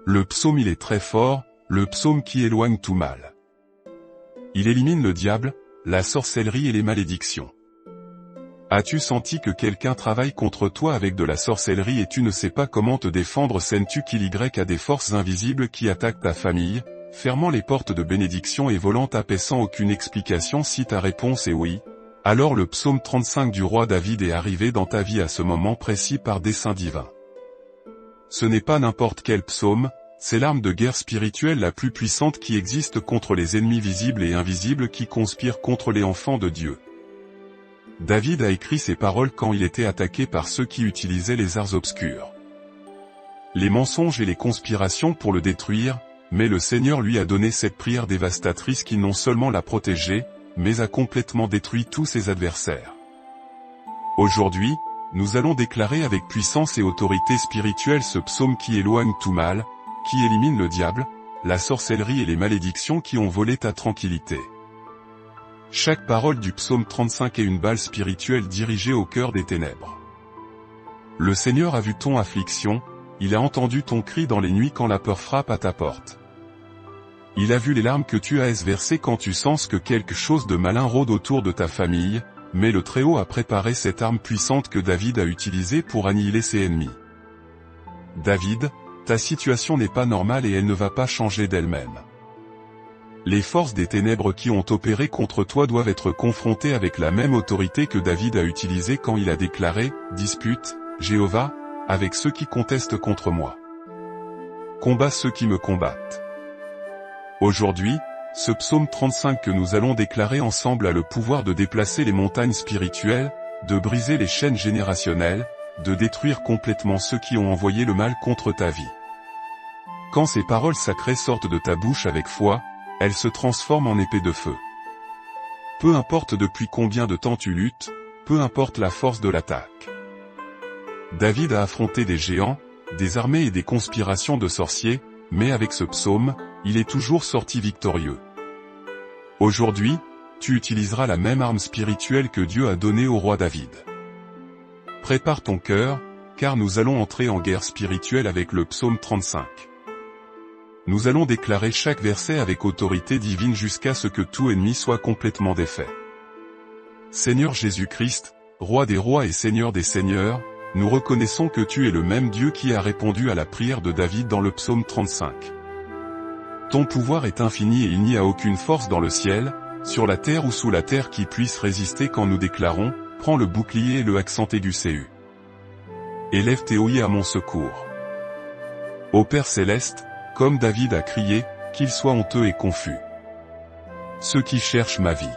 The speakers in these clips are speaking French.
Le psaume il est très fort, le psaume qui éloigne tout mal. Il élimine le diable, la sorcellerie et les malédictions. As-tu senti que quelqu'un travaille contre toi avec de la sorcellerie et tu ne sais pas comment te défendre? Sais-tu qu'il y a des forces invisibles qui attaquent ta famille, fermant les portes de bénédiction et volant ta paix sans aucune explication? Si ta réponse est oui, alors le psaume 35 du roi David est arrivé dans ta vie à ce moment précis par dessein divin. Ce n'est pas n'importe quel psaume, c'est l'arme de guerre spirituelle la plus puissante qui existe contre les ennemis visibles et invisibles qui conspirent contre les enfants de Dieu. David a écrit ces paroles quand il était attaqué par ceux qui utilisaient les arts obscurs, les mensonges et les conspirations pour le détruire, mais le Seigneur lui a donné cette prière dévastatrice qui non seulement l'a protégé, mais a complètement détruit tous ses adversaires. Aujourd'hui, nous allons déclarer avec puissance et autorité spirituelle ce psaume qui éloigne tout mal, qui élimine le diable, la sorcellerie et les malédictions qui ont volé ta tranquillité. Chaque parole du psaume 35 est une balle spirituelle dirigée au cœur des ténèbres. Le Seigneur a vu ton affliction, il a entendu ton cri dans les nuits quand la peur frappe à ta porte. Il a vu les larmes que tu as versées quand tu sens que quelque chose de malin rôde autour de ta famille, mais le Très-Haut a préparé cette arme puissante que David a utilisée pour annihiler ses ennemis. David, ta situation n'est pas normale et elle ne va pas changer d'elle-même. Les forces des ténèbres qui ont opéré contre toi doivent être confrontées avec la même autorité que David a utilisée quand il a déclaré « Dispute, Jéhovah, avec ceux qui contestent contre moi. Combat ceux qui me combattent. » Aujourd'hui, ce psaume 35 que nous allons déclarer ensemble a le pouvoir de déplacer les montagnes spirituelles, de briser les chaînes générationnelles, de détruire complètement ceux qui ont envoyé le mal contre ta vie. Quand ces paroles sacrées sortent de ta bouche avec foi, elles se transforment en épée de feu. Peu importe depuis combien de temps tu luttes, peu importe la force de l'attaque. David a affronté des géants, des armées et des conspirations de sorciers, mais avec ce psaume, il est toujours sorti victorieux. Aujourd'hui, tu utiliseras la même arme spirituelle que Dieu a donnée au roi David. Prépare ton cœur, car nous allons entrer en guerre spirituelle avec le psaume 35. Nous allons déclarer chaque verset avec autorité divine jusqu'à ce que tout ennemi soit complètement défait. Seigneur Jésus-Christ, Roi des rois et Seigneur des seigneurs, nous reconnaissons que tu es le même Dieu qui a répondu à la prière de David dans le psaume 35. Ton pouvoir est infini et il n'y a aucune force dans le ciel, sur la terre ou sous la terre qui puisse résister quand nous déclarons « Prends le bouclier et le accent aigu CU. Élève tes ouïes à mon secours. » Ô Père céleste, comme David a crié, qu'il soit honteux et confus ceux qui cherchent ma vie.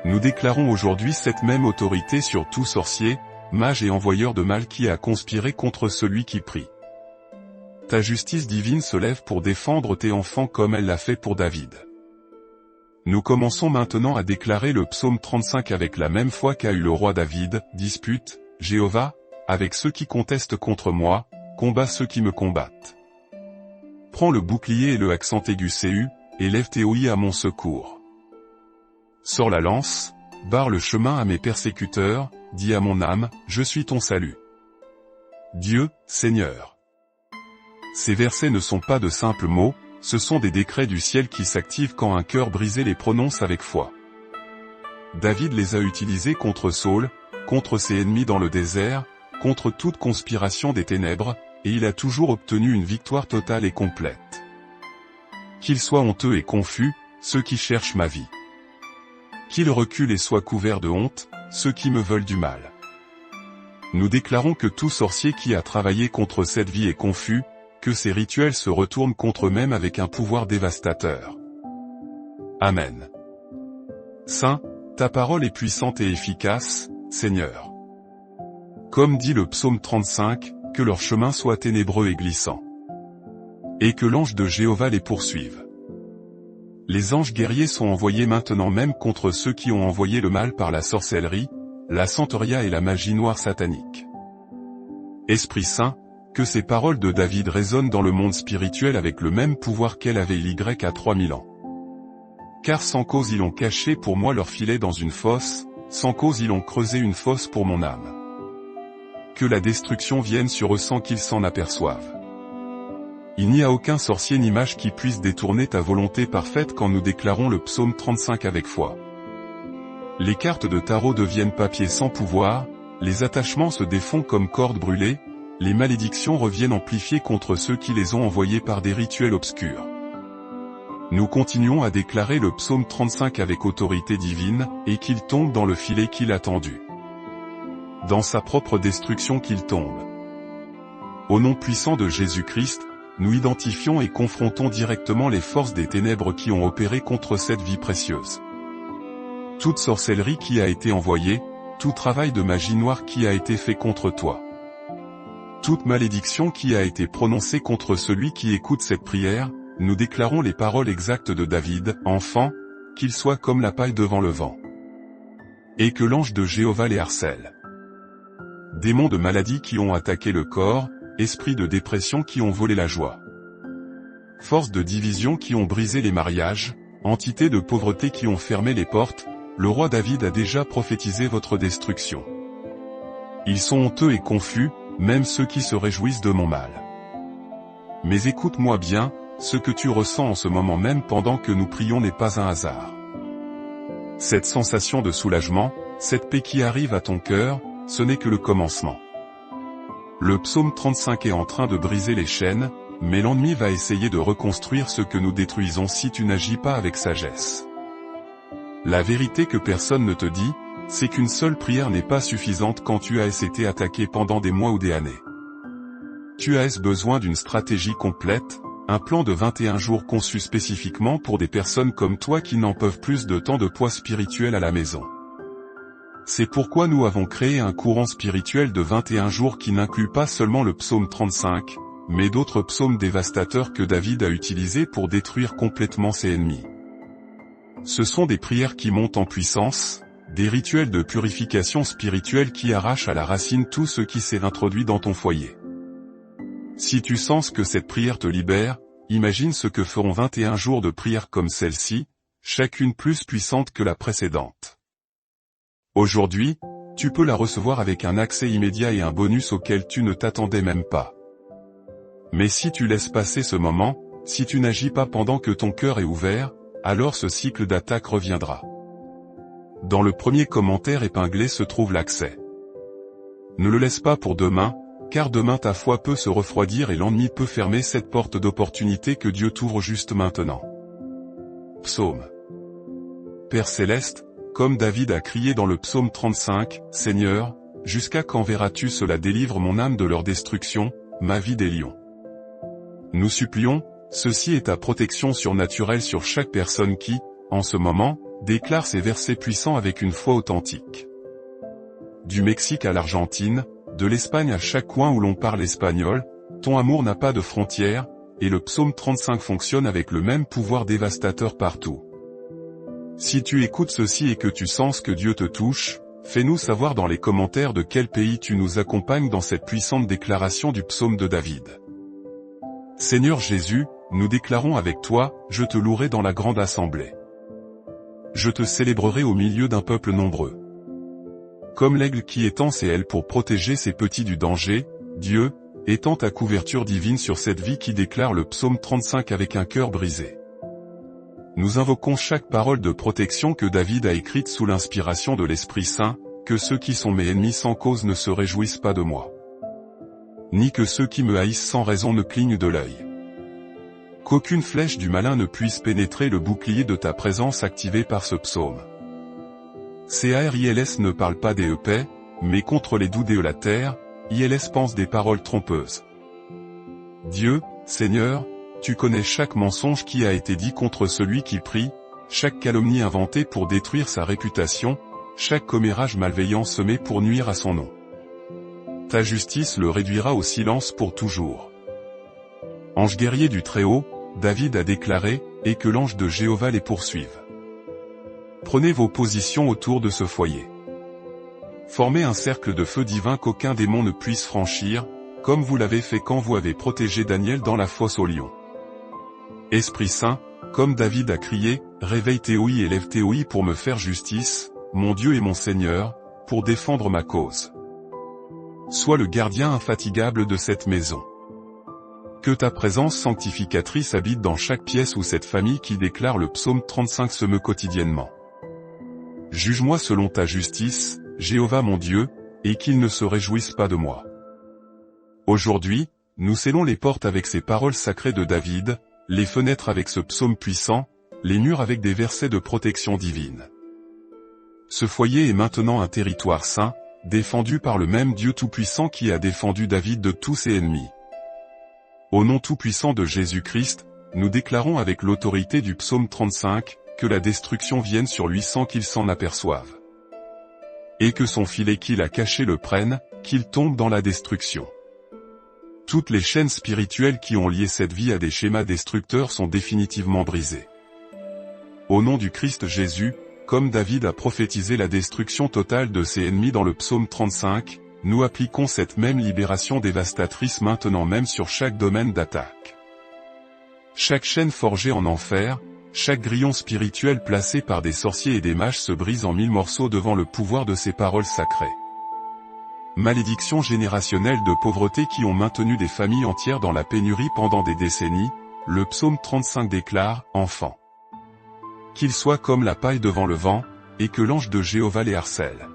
Nous déclarons aujourd'hui cette même autorité sur tout sorcier, mage et envoyeur de mal qui a conspiré contre celui qui prie. Ta justice divine se lève pour défendre tes enfants comme elle l'a fait pour David. Nous commençons maintenant à déclarer le psaume 35 avec la même foi qu'a eu le roi David, dispute, Jéhovah, avec ceux qui contestent contre moi, combat ceux qui me combattent. Prends le bouclier et le accent aigu CU, et lève tes ouïes à mon secours. Sors la lance, barre le chemin à mes persécuteurs, dis à mon âme, je suis ton salut. Dieu, Seigneur. Ces versets ne sont pas de simples mots, ce sont des décrets du ciel qui s'activent quand un cœur brisé les prononce avec foi. David les a utilisés contre Saul, contre ses ennemis dans le désert, contre toute conspiration des ténèbres, et il a toujours obtenu une victoire totale et complète. Qu'ils soient honteux et confus, ceux qui cherchent ma vie. Qu'ils reculent et soient couverts de honte, ceux qui me veulent du mal. Nous déclarons que tout sorcier qui a travaillé contre cette vie est confus, que ces rituels se retournent contre eux-mêmes avec un pouvoir dévastateur. Amen. Saint, ta parole est puissante et efficace, Seigneur. Comme dit le psaume 35, que leur chemin soit ténébreux et glissant. Et que l'ange de Jéhovah les poursuive. Les anges guerriers sont envoyés maintenant même contre ceux qui ont envoyé le mal par la sorcellerie, la santeria et la magie noire satanique. Esprit Saint, que ces paroles de David résonnent dans le monde spirituel avec le même pouvoir qu'elle avait à 3000 ans. Car sans cause ils ont caché pour moi leur filet dans une fosse, sans cause ils ont creusé une fosse pour mon âme. Que la destruction vienne sur eux sans qu'ils s'en aperçoivent. Il n'y a aucun sorcier ni mage qui puisse détourner ta volonté parfaite quand nous déclarons le psaume 35 avec foi. Les cartes de tarot deviennent papier sans pouvoir, les attachements se défont comme cordes brûlées, les malédictions reviennent amplifiées contre ceux qui les ont envoyées par des rituels obscurs. Nous continuons à déclarer le psaume 35 avec autorité divine, et qu'il tombe dans le filet qu'il a tendu. Dans sa propre destruction qu'il tombe. Au nom puissant de Jésus-Christ, nous identifions et confrontons directement les forces des ténèbres qui ont opéré contre cette vie précieuse. Toute sorcellerie qui a été envoyée, tout travail de magie noire qui a été fait contre toi. Toute malédiction qui a été prononcée contre celui qui écoute cette prière, nous déclarons les paroles exactes de David, enfant, qu'il soit comme la paille devant le vent. Et que l'ange de Jéhovah les harcèle. Démons de maladie qui ont attaqué le corps, esprits de dépression qui ont volé la joie. Forces de division qui ont brisé les mariages, entités de pauvreté qui ont fermé les portes, le roi David a déjà prophétisé votre destruction. Ils sont honteux et confus, même ceux qui se réjouissent de mon mal. Mais écoute-moi bien, ce que tu ressens en ce moment même pendant que nous prions n'est pas un hasard. Cette sensation de soulagement, cette paix qui arrive à ton cœur, ce n'est que le commencement. Le psaume 35 est en train de briser les chaînes, mais l'ennemi va essayer de reconstruire ce que nous détruisons si tu n'agis pas avec sagesse. La vérité que personne ne te dit, c'est qu'une seule prière n'est pas suffisante quand tu as été attaqué pendant des mois ou des années. Tu as besoin d'une stratégie complète, un plan de 21 jours conçu spécifiquement pour des personnes comme toi qui n'en peuvent plus de tant de poids spirituel à la maison. C'est pourquoi nous avons créé un courant spirituel de 21 jours qui n'inclut pas seulement le psaume 35, mais d'autres psaumes dévastateurs que David a utilisés pour détruire complètement ses ennemis. Ce sont des prières qui montent en puissance, des rituels de purification spirituelle qui arrachent à la racine tout ce qui s'est introduit dans ton foyer. Si tu sens que cette prière te libère, imagine ce que feront 21 jours de prière comme celle-ci, chacune plus puissante que la précédente. Aujourd'hui, tu peux la recevoir avec un accès immédiat et un bonus auquel tu ne t'attendais même pas. Mais si tu laisses passer ce moment, si tu n'agis pas pendant que ton cœur est ouvert, alors ce cycle d'attaque reviendra. Dans le premier commentaire épinglé se trouve l'accès. Ne le laisse pas pour demain, car demain ta foi peut se refroidir et l'ennemi peut fermer cette porte d'opportunité que Dieu t'ouvre juste maintenant. Psaume. Père céleste, comme David a crié dans le psaume 35, « Seigneur, jusqu'à quand verras-tu cela délivre mon âme de leur destruction, ma vie des lions ?» Nous supplions, ceci est ta protection surnaturelle sur chaque personne qui, en ce moment, déclare ces versets puissants avec une foi authentique. Du Mexique à l'Argentine, de l'Espagne à chaque coin où l'on parle espagnol, ton amour n'a pas de frontières, et le psaume 35 fonctionne avec le même pouvoir dévastateur partout. Si tu écoutes ceci et que tu sens que Dieu te touche, fais-nous savoir dans les commentaires de quel pays tu nous accompagnes dans cette puissante déclaration du psaume de David. Seigneur Jésus, nous déclarons avec toi, je te louerai dans la grande assemblée. Je te célébrerai au milieu d'un peuple nombreux. Comme l'aigle qui étend ses ailes pour protéger ses petits du danger, Dieu, étend ta couverture divine sur cette vie qui déclare le psaume 35 avec un cœur brisé. Nous invoquons chaque parole de protection que David a écrite sous l'inspiration de l'Esprit Saint, que ceux qui sont mes ennemis sans cause ne se réjouissent pas de moi. Ni que ceux qui me haïssent sans raison ne clignent de l'œil. Qu'aucune flèche du malin ne puisse pénétrer le bouclier de ta présence activé par ce psaume. CARILS ne parle pas des épais, mais contre les doux de la terre, ILS pense des paroles trompeuses. Dieu, Seigneur, tu connais chaque mensonge qui a été dit contre celui qui prie, chaque calomnie inventée pour détruire sa réputation, chaque commérage malveillant semé pour nuire à son nom. Ta justice le réduira au silence pour toujours. Ange guerrier du Très-Haut, David a déclaré, et que l'ange de Jéhovah les poursuive. Prenez vos positions autour de ce foyer. Formez un cercle de feu divin qu'aucun démon ne puisse franchir, comme vous l'avez fait quand vous avez protégé Daniel dans la fosse aux lions. Esprit Saint, comme David a crié, réveille Théoi et lève Théoi pour me faire justice, mon Dieu et mon Seigneur, pour défendre ma cause. Sois le gardien infatigable de cette maison. Que ta présence sanctificatrice habite dans chaque pièce où cette famille qui déclare le psaume 35 se meut quotidiennement. Juge-moi selon ta justice, Jéhovah mon Dieu, et qu'ils ne se réjouissent pas de moi. Aujourd'hui, nous scellons les portes avec ces paroles sacrées de David, les fenêtres avec ce psaume puissant, les murs avec des versets de protection divine. Ce foyer est maintenant un territoire saint, défendu par le même Dieu Tout-Puissant qui a défendu David de tous ses ennemis. Au nom tout-puissant de Jésus-Christ, nous déclarons avec l'autorité du psaume 35, que la destruction vienne sur lui sans qu'il s'en aperçoive. Et que son filet qu'il a caché le prenne, qu'il tombe dans la destruction. Toutes les chaînes spirituelles qui ont lié cette vie à des schémas destructeurs sont définitivement brisées. Au nom du Christ Jésus, comme David a prophétisé la destruction totale de ses ennemis dans le psaume 35, nous appliquons cette même libération dévastatrice maintenant même sur chaque domaine d'attaque. Chaque chaîne forgée en enfer, chaque grillon spirituel placé par des sorciers et des mages se brise en 1000 morceaux devant le pouvoir de ces paroles sacrées. Malédictions générationnelles de pauvreté qui ont maintenu des familles entières dans la pénurie pendant des décennies, le psaume 35 déclare, « Enfants, qu'ils soient comme la paille devant le vent, et que l'ange de Jéhovah les harcèle. »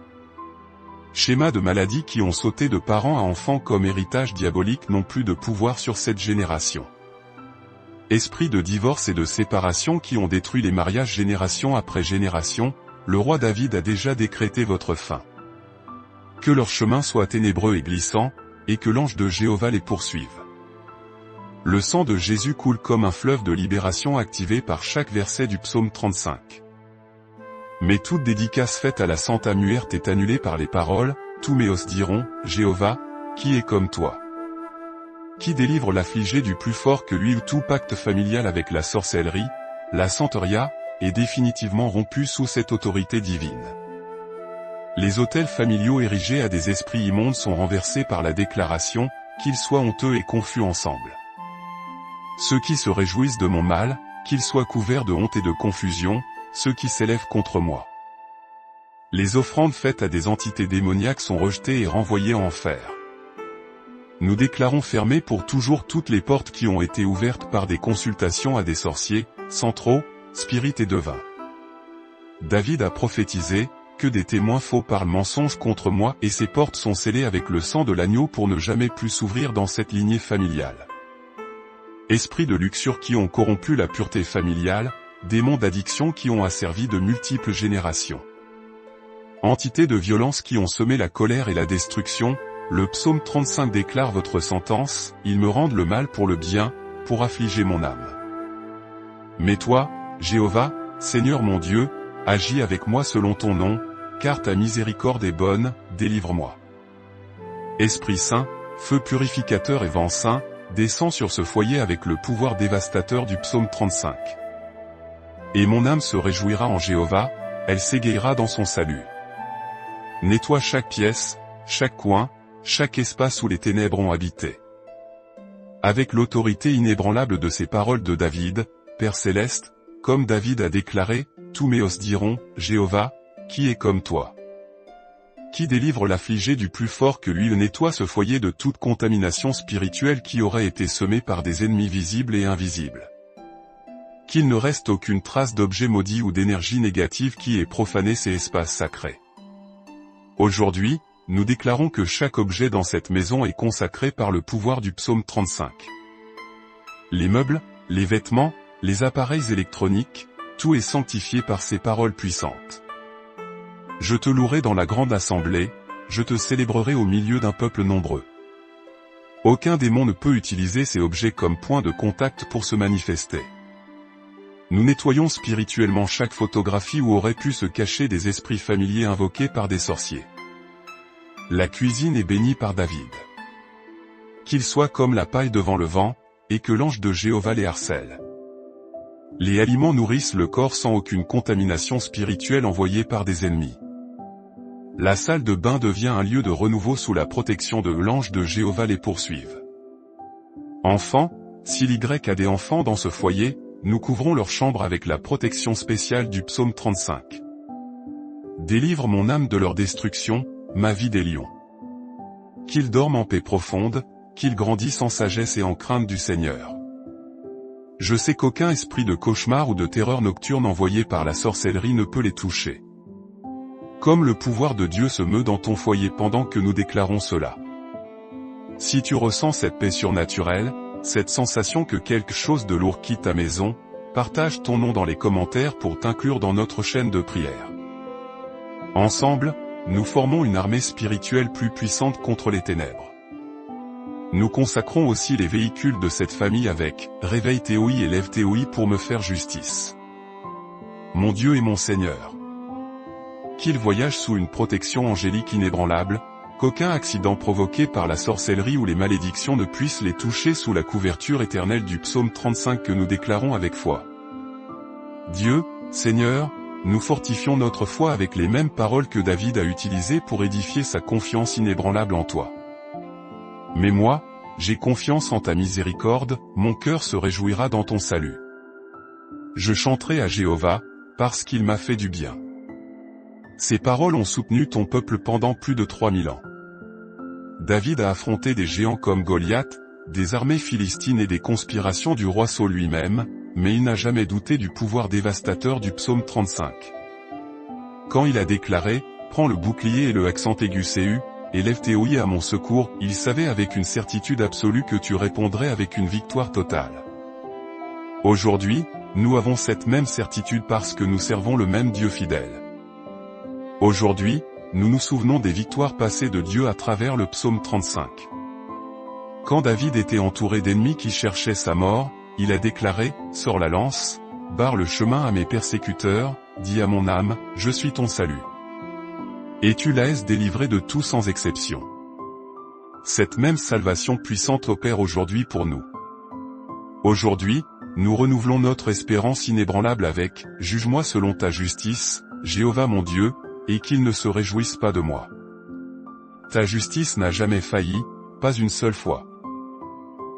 Schémas de maladies qui ont sauté de parents à enfants comme héritage diabolique n'ont plus de pouvoir sur cette génération. Esprits de divorce et de séparation qui ont détruit les mariages génération après génération, le roi David a déjà décrété votre fin. Que leur chemin soit ténébreux et glissant, et que l'ange de Jéhovah les poursuive. Le sang de Jésus coule comme un fleuve de libération activé par chaque verset du psaume 35. Mais toute dédicace faite à la Santa Muerte est annulée par les paroles, tous mes os diront, Jéhovah, qui est comme toi? Qui délivre l'affligé du plus fort que lui ou tout pacte familial avec la sorcellerie, la santeria, est définitivement rompu sous cette autorité divine. Les autels familiaux érigés à des esprits immondes sont renversés par la déclaration, qu'ils soient honteux et confus ensemble. Ceux qui se réjouissent de mon mal, qu'ils soient couverts de honte et de confusion, ceux qui s'élèvent contre moi. Les offrandes faites à des entités démoniaques sont rejetées et renvoyées en enfer. Nous déclarons fermées pour toujours toutes les portes qui ont été ouvertes par des consultations à des sorciers, centraux, spirites et devins. David a prophétisé, que des témoins faux parlent mensonge contre moi et ces portes sont scellées avec le sang de l'agneau pour ne jamais plus s'ouvrir dans cette lignée familiale. Esprits de luxure qui ont corrompu la pureté familiale, démons d'addiction qui ont asservi de multiples générations. Entités de violence qui ont semé la colère et la destruction, le psaume 35 déclare votre sentence, ils me rendent le mal pour le bien, pour affliger mon âme. Mais toi, Jéhovah, Seigneur mon Dieu, agis avec moi selon ton nom, car ta miséricorde est bonne, délivre-moi. Esprit Saint, feu purificateur et vent saint, descends sur ce foyer avec le pouvoir dévastateur du psaume 35. Et mon âme se réjouira en Jéhovah, elle s'égayera dans son salut. Nettoie chaque pièce, chaque coin, chaque espace où les ténèbres ont habité. Avec l'autorité inébranlable de ces paroles de David, Père Céleste, comme David a déclaré, tous mes os diront, Jéhovah, qui est comme toi? Qui délivre l'affligé du plus fort que lui? Nettoie ce foyer de toute contamination spirituelle qui aurait été semée par des ennemis visibles et invisibles. Qu'il ne reste aucune trace d'objet maudit ou d'énergie négative qui ait profané ces espaces sacrés. Aujourd'hui, nous déclarons que chaque objet dans cette maison est consacré par le pouvoir du psaume 35. Les meubles, les vêtements, les appareils électroniques, tout est sanctifié par ces paroles puissantes. Je te louerai dans la grande assemblée, je te célébrerai au milieu d'un peuple nombreux. Aucun démon ne peut utiliser ces objets comme point de contact pour se manifester. Nous nettoyons spirituellement chaque photographie où auraient pu se cacher des esprits familiers invoqués par des sorciers. La cuisine est bénie par David. Qu'il soit comme la paille devant le vent, et que l'ange de Jéhovah les harcèle. Les aliments nourrissent le corps sans aucune contamination spirituelle envoyée par des ennemis. La salle de bain devient un lieu de renouveau sous la protection de l'ange de Jéhovah les poursuive. Enfants, s'il y a des enfants dans ce foyer, nous couvrons leur chambre avec la protection spéciale du psaume 35. Délivre mon âme de leur destruction, ma vie des lions. Qu'ils dorment en paix profonde, qu'ils grandissent en sagesse et en crainte du Seigneur. Je sais qu'aucun esprit de cauchemar ou de terreur nocturne envoyé par la sorcellerie ne peut les toucher. Comme le pouvoir de Dieu se meut dans ton foyer pendant que nous déclarons cela. Si tu ressens cette paix surnaturelle, cette sensation que quelque chose de lourd quitte ta maison, partage ton nom dans les commentaires pour t'inclure dans notre chaîne de prière. Ensemble, nous formons une armée spirituelle plus puissante contre les ténèbres. Nous consacrons aussi les véhicules de cette famille avec Réveil TOI et Lève TOI pour me faire justice. Mon Dieu et mon Seigneur. Qu'ils voyagent sous une protection angélique inébranlable, qu'aucun accident provoqué par la sorcellerie ou les malédictions ne puisse les toucher sous la couverture éternelle du psaume 35 que nous déclarons avec foi. Dieu, Seigneur, nous fortifions notre foi avec les mêmes paroles que David a utilisées pour édifier sa confiance inébranlable en toi. Mais moi, j'ai confiance en ta miséricorde, mon cœur se réjouira dans ton salut. Je chanterai à Jéhovah, parce qu'il m'a fait du bien. Ces paroles ont soutenu ton peuple pendant plus de 3000 ans. David a affronté des géants comme Goliath, des armées philistines et des conspirations du roi Saul lui-même, mais il n'a jamais douté du pouvoir dévastateur du psaume 35. Quand il a déclaré « Prends le bouclier et le accent aigu CU », et lève TOI à mon secours, il savait avec une certitude absolue que tu répondrais avec une victoire totale. Aujourd'hui, nous avons cette même certitude parce que nous servons le même Dieu fidèle. Aujourd'hui, nous nous souvenons des victoires passées de Dieu à travers le psaume 35. Quand David était entouré d'ennemis qui cherchaient sa mort, il a déclaré « Sors la lance, barre le chemin à mes persécuteurs, dis à mon âme, je suis ton salut. » Et tu laisses délivrer de tout sans exception. Cette même salvation puissante opère aujourd'hui pour nous. Aujourd'hui, nous renouvelons notre espérance inébranlable avec « Juge-moi selon ta justice, Jéhovah mon Dieu, et qu'il ne se réjouisse pas de moi. » Ta justice n'a jamais failli, pas une seule fois.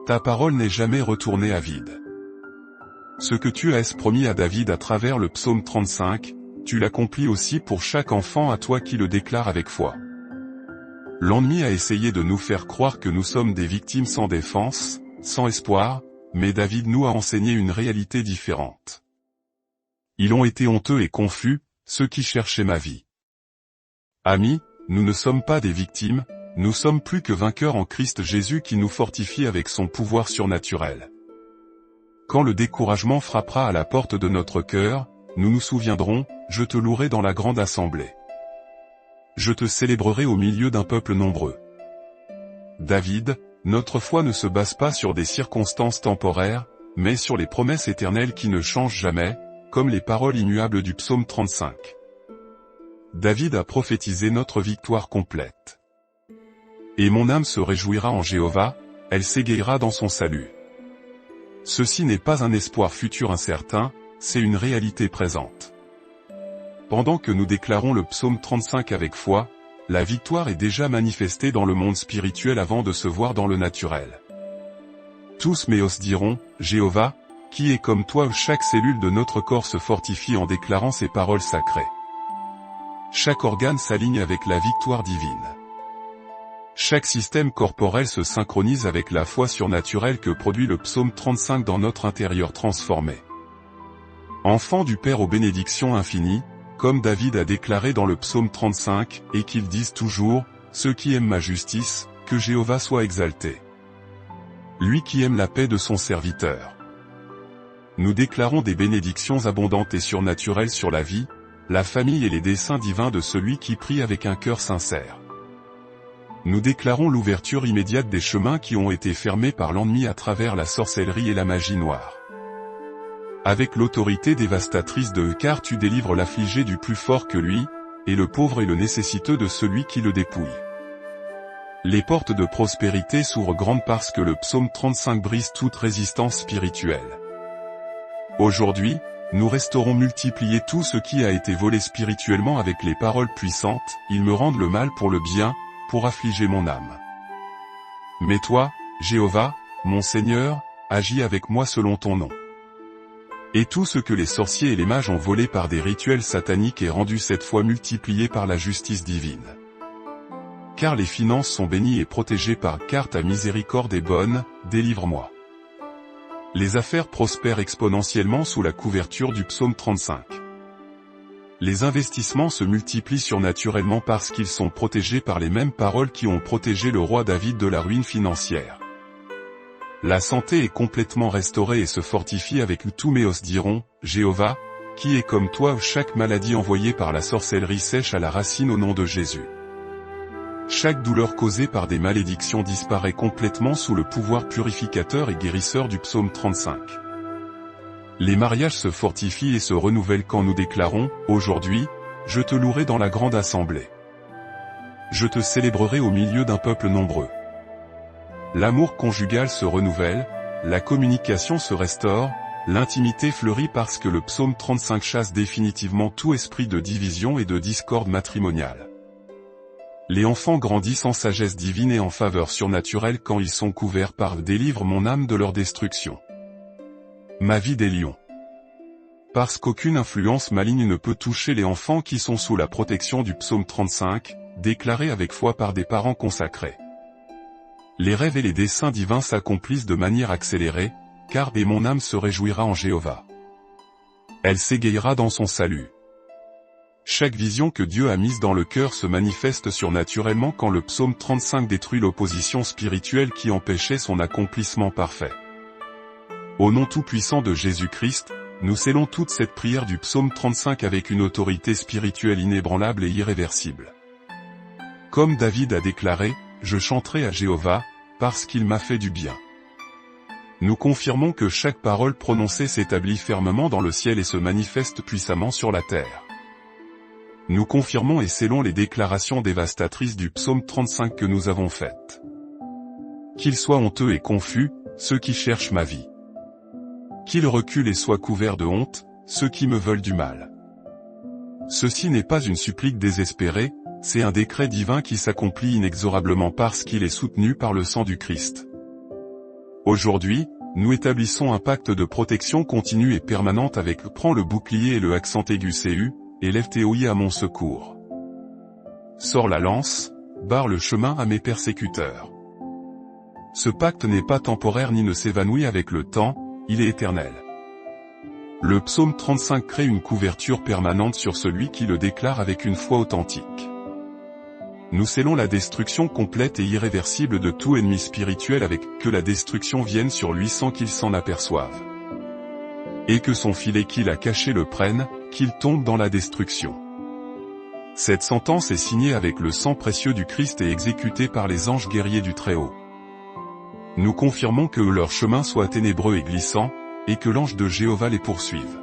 Ta parole n'est jamais retournée à vide. Ce que tu as promis à David à travers le psaume 35, tu l'accomplis aussi pour chaque enfant à toi qui le déclare avec foi. L'ennemi a essayé de nous faire croire que nous sommes des victimes sans défense, sans espoir, mais David nous a enseigné une réalité différente. Ils ont été honteux et confus, ceux qui cherchaient ma vie. Amis, nous ne sommes pas des victimes, nous sommes plus que vainqueurs en Christ Jésus qui nous fortifie avec son pouvoir surnaturel. Quand le découragement frappera à la porte de notre cœur, nous nous souviendrons, je te louerai dans la grande assemblée. Je te célébrerai au milieu d'un peuple nombreux. David, notre foi ne se base pas sur des circonstances temporaires, mais sur les promesses éternelles qui ne changent jamais, comme les paroles immuables du psaume 35. David a prophétisé notre victoire complète. Et mon âme se réjouira en Jéhovah, elle s'égayera dans son salut. Ceci n'est pas un espoir futur incertain, c'est une réalité présente. Pendant que nous déclarons le psaume 35 avec foi, la victoire est déjà manifestée dans le monde spirituel avant de se voir dans le naturel. Tous méos diront, Jéhovah, qui est comme toi, chaque cellule de notre corps se fortifie en déclarant ces paroles sacrées. Chaque organe s'aligne avec la victoire divine. Chaque système corporel se synchronise avec la foi surnaturelle que produit le psaume 35 dans notre intérieur transformé. Enfants du Père aux bénédictions infinies, comme David a déclaré dans le psaume 35, et qu'ils disent toujours, ceux qui aiment ma justice, que Jéhovah soit exalté. Lui qui aime la paix de son serviteur. Nous déclarons des bénédictions abondantes et surnaturelles sur la vie, la famille et les desseins divins de celui qui prie avec un cœur sincère. Nous déclarons l'ouverture immédiate des chemins qui ont été fermés par l'ennemi à travers la sorcellerie et la magie noire. Avec l'autorité dévastatrice de car tu délivres l'affligé du plus fort que lui, et le pauvre et le nécessiteux de celui qui le dépouille. Les portes de prospérité s'ouvrent grandes parce que le psaume 35 brise toute résistance spirituelle. Aujourd'hui, nous resterons multiplier tout ce qui a été volé spirituellement avec les paroles puissantes, ils me rendent le mal pour le bien, pour affliger mon âme. Mais toi, Jéhovah, mon Seigneur, agis avec moi selon ton nom. Et tout ce que les sorciers et les mages ont volé par des rituels sataniques est rendu cette fois multiplié par la justice divine. car les finances sont bénies et protégées car ta miséricorde est bonne, délivre-moi. Les affaires prospèrent exponentiellement sous la couverture du psaume 35. Les investissements se multiplient surnaturellement parce qu'ils sont protégés par les mêmes paroles qui ont protégé le roi David de la ruine financière. La santé est complètement restaurée et se fortifie avec tous mes os diront, Jéhovah, qui est comme toi, chaque maladie envoyée par la sorcellerie sèche à la racine au nom de Jésus. Chaque douleur causée par des malédictions disparaît complètement sous le pouvoir purificateur et guérisseur du psaume 35. Les mariages se fortifient et se renouvellent quand nous déclarons, aujourd'hui, je te louerai dans la grande assemblée. Je te célébrerai au milieu d'un peuple nombreux. L'amour conjugal se renouvelle, la communication se restaure, l'intimité fleurit parce que le psaume 35 chasse définitivement tout esprit de division et de discorde matrimoniale. Les enfants grandissent en sagesse divine et en faveur surnaturelle quand ils sont couverts par « Délivre mon âme de leur destruction ». Ma vie des lions. Parce qu'aucune influence maligne ne peut toucher les enfants qui sont sous la protection du psaume 35, déclaré avec foi par des parents consacrés. Les rêves et les desseins divins s'accomplissent de manière accélérée, car et mon âme se réjouira en Jéhovah. Elle s'égayera dans son salut. Chaque vision que Dieu a mise dans le cœur se manifeste surnaturellement quand le psaume 35 détruit l'opposition spirituelle qui empêchait son accomplissement parfait. Au nom tout-puissant de Jésus-Christ, nous scellons toute cette prière du psaume 35 avec une autorité spirituelle inébranlable et irréversible. Comme David a déclaré, je chanterai à Jéhovah, parce qu'il m'a fait du bien. Nous confirmons que chaque parole prononcée s'établit fermement dans le ciel et se manifeste puissamment sur la terre. Nous confirmons et scellons les déclarations dévastatrices du psaume 35 que nous avons faites. Qu'ils soient honteux et confus, ceux qui cherchent ma vie. Qu'ils reculent et soient couverts de honte, ceux qui me veulent du mal. Ceci n'est pas une supplique désespérée, c'est un décret divin qui s'accomplit inexorablement parce qu'il est soutenu par le sang du Christ. Aujourd'hui, nous établissons un pacte de protection continue et permanente avec « Prends le bouclier et le accent aigu CU, et lève tes ouïes à mon secours. Sors la lance, barre le chemin à mes persécuteurs. » Ce pacte n'est pas temporaire ni ne s'évanouit avec le temps, il est éternel. Le psaume 35 crée une couverture permanente sur celui qui le déclare avec une foi authentique. Nous scellons la destruction complète et irréversible de tout ennemi spirituel avec « Que la destruction vienne sur lui sans qu'il s'en aperçoive. Et que son filet qu'il a caché le prenne, qu'il tombe dans la destruction. » Cette sentence est signée avec le sang précieux du Christ et exécutée par les anges guerriers du Très-Haut. Nous confirmons que leur chemin soit ténébreux et glissant, et que l'ange de Jéhovah les poursuive.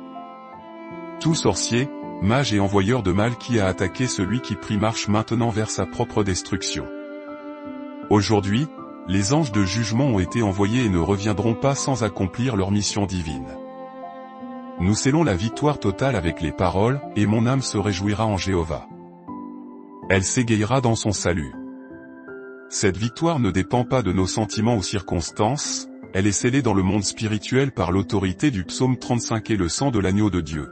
Tout sorcier, mage et envoyeur de mal qui a attaqué celui qui prie marche maintenant vers sa propre destruction. Aujourd'hui, les anges de jugement ont été envoyés et ne reviendront pas sans accomplir leur mission divine. Nous scellons la victoire totale avec les paroles « Et mon âme se réjouira en Jéhovah. Elle s'égayera dans son salut. » Cette victoire ne dépend pas de nos sentiments ou circonstances, elle est scellée dans le monde spirituel par l'autorité du psaume 35 et le sang de l'agneau de Dieu.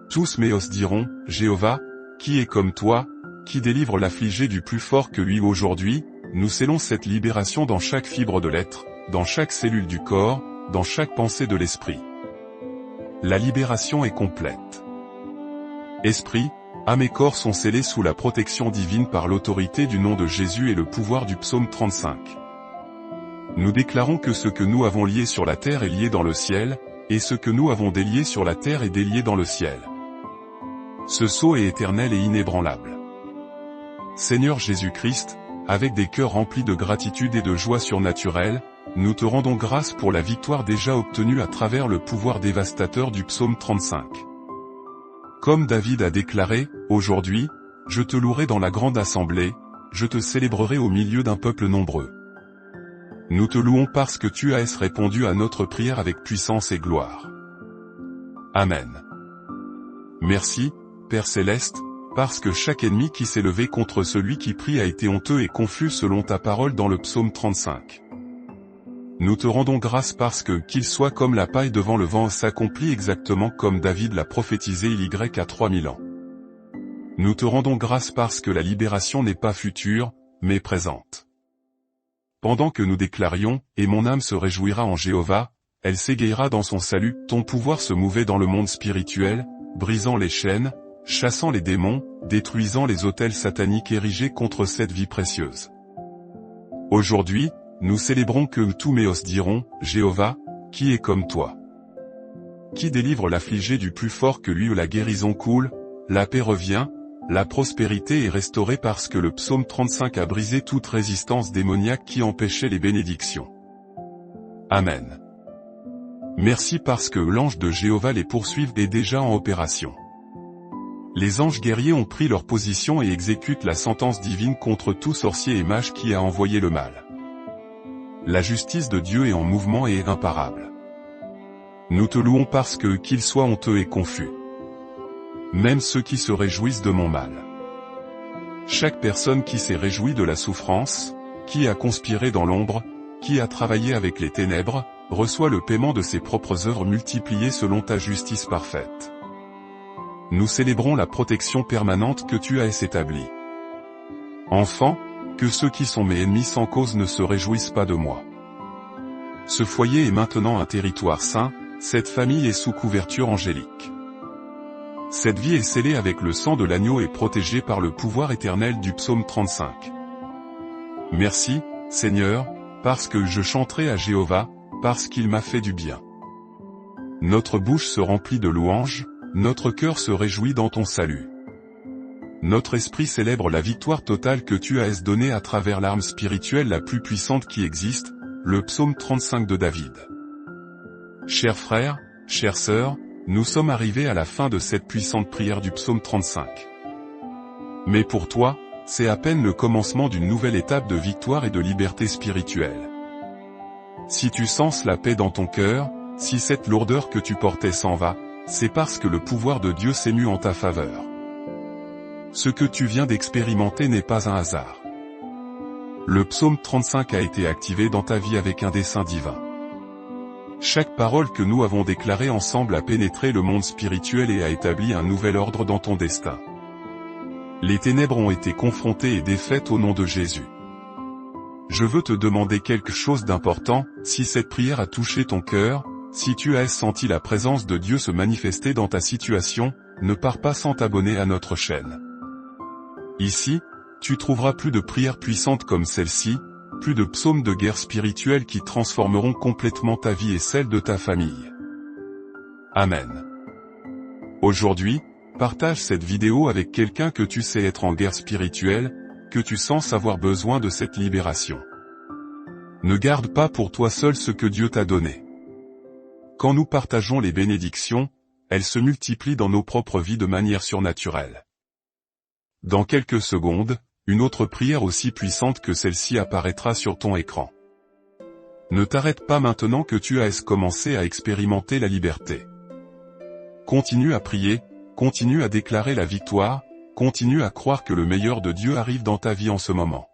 Tous mes os diront, Jéhovah, qui est comme toi, qui délivre l'affligé du plus fort que lui aujourd'hui, nous scellons cette libération dans chaque fibre de l'être, dans chaque cellule du corps, dans chaque pensée de l'esprit. La libération est complète. Esprit, âme et corps sont scellés sous la protection divine par l'autorité du nom de Jésus et le pouvoir du psaume 35. Nous déclarons que ce que nous avons lié sur la terre est lié dans le ciel, et ce que nous avons délié sur la terre est délié dans le ciel. Ce sceau est éternel et inébranlable. Seigneur Jésus-Christ, avec des cœurs remplis de gratitude et de joie surnaturelle, nous te rendons grâce pour la victoire déjà obtenue à travers le pouvoir dévastateur du psaume 35. Comme David a déclaré, aujourd'hui, je te louerai dans la grande assemblée, je te célébrerai au milieu d'un peuple nombreux. Nous te louons parce que tu as répondu à notre prière avec puissance et gloire. Amen. Merci, Père Céleste, parce que chaque ennemi qui s'est levé contre celui qui prie a été honteux et confus selon ta parole dans le psaume 35. Nous te rendons grâce parce que, qu'il soit comme la paille devant le vent s'accomplit exactement comme David l'a prophétisé il y a 3000 ans. Nous te rendons grâce parce que la libération n'est pas future, mais présente. Pendant que nous déclarions, et mon âme se réjouira en Jéhovah, elle s'égayera dans son salut, ton pouvoir se mouvait dans le monde spirituel, brisant les chaînes, chassant les démons, détruisant les autels sataniques érigés contre cette vie précieuse. Aujourd'hui, nous célébrons que tous méos diront, Jéhovah, qui est comme toi? Qui délivre l'affligé du plus fort que lui où la guérison coule, la paix revient, la prospérité est restaurée parce que le psaume 35 a brisé toute résistance démoniaque qui empêchait les bénédictions. Amen. Merci parce que l'ange de Jéhovah les poursuive est déjà en opération. Les anges guerriers ont pris leur position et exécutent la sentence divine contre tout sorcier et mage qui a envoyé le mal. La justice de Dieu est en mouvement et est imparable. Nous te louons parce que qu'ils soient honteux et confus. Même ceux qui se réjouissent de mon mal. Chaque personne qui s'est réjouie de la souffrance, qui a conspiré dans l'ombre, qui a travaillé avec les ténèbres, reçoit le paiement de ses propres œuvres multipliées selon ta justice parfaite. Nous célébrons la protection permanente que tu as établie. Enfant, que ceux qui sont mes ennemis sans cause ne se réjouissent pas de moi. Ce foyer est maintenant un territoire saint, cette famille est sous couverture angélique. Cette vie est scellée avec le sang de l'agneau et protégée par le pouvoir éternel du psaume 35. Merci, Seigneur, parce que je chanterai à Jéhovah, parce qu'il m'a fait du bien. Notre bouche se remplit de louanges, notre cœur se réjouit dans ton salut. Notre esprit célèbre la victoire totale que tu as donnée à travers l'arme spirituelle la plus puissante qui existe, le psaume 35 de David. Chers frères, chères sœurs, nous sommes arrivés à la fin de cette puissante prière du psaume 35. Mais pour toi, c'est à peine le commencement d'une nouvelle étape de victoire et de liberté spirituelle. Si tu sens la paix dans ton cœur, si cette lourdeur que tu portais s'en va, c'est parce que le pouvoir de Dieu s'émue en ta faveur. Ce que tu viens d'expérimenter n'est pas un hasard. Le psaume 35 a été activé dans ta vie avec un dessein divin. Chaque parole que nous avons déclarée ensemble a pénétré le monde spirituel et a établi un nouvel ordre dans ton destin. Les ténèbres ont été confrontées et défaites au nom de Jésus. Je veux te demander quelque chose d'important, si cette prière a touché ton cœur, si tu as senti la présence de Dieu se manifester dans ta situation, ne pars pas sans t'abonner à notre chaîne. Ici, tu trouveras plus de prières puissantes comme celle-ci, plus de psaumes de guerre spirituelle qui transformeront complètement ta vie et celle de ta famille. Amen. Aujourd'hui, partage cette vidéo avec quelqu'un que tu sais être en guerre spirituelle, que tu sens avoir besoin de cette libération. Ne garde pas pour toi seul ce que Dieu t'a donné. Quand nous partageons les bénédictions, elles se multiplient dans nos propres vies de manière surnaturelle. Dans quelques secondes, une autre prière aussi puissante que celle-ci apparaîtra sur ton écran. Ne t'arrête pas maintenant que tu as commencé à expérimenter la liberté. Continue à prier, continue à déclarer la victoire, continue à croire que le meilleur de Dieu arrive dans ta vie en ce moment.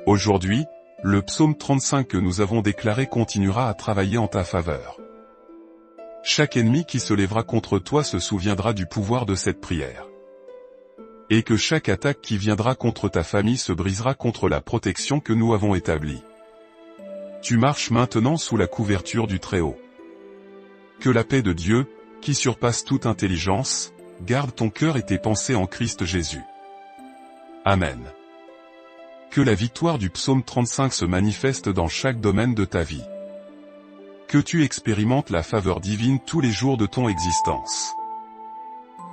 Aujourd'hui, le psaume 35 que nous avons déclaré continuera à travailler en ta faveur. Chaque ennemi qui se lèvera contre toi se souviendra du pouvoir de cette prière. Et que chaque attaque qui viendra contre ta famille se brisera contre la protection que nous avons établie. Tu marches maintenant sous la couverture du Très-Haut. Que la paix de Dieu, qui surpasse toute intelligence, garde ton cœur et tes pensées en Christ Jésus. Amen. Que la victoire du psaume 35 se manifeste dans chaque domaine de ta vie. Que tu expérimentes la faveur divine tous les jours de ton existence.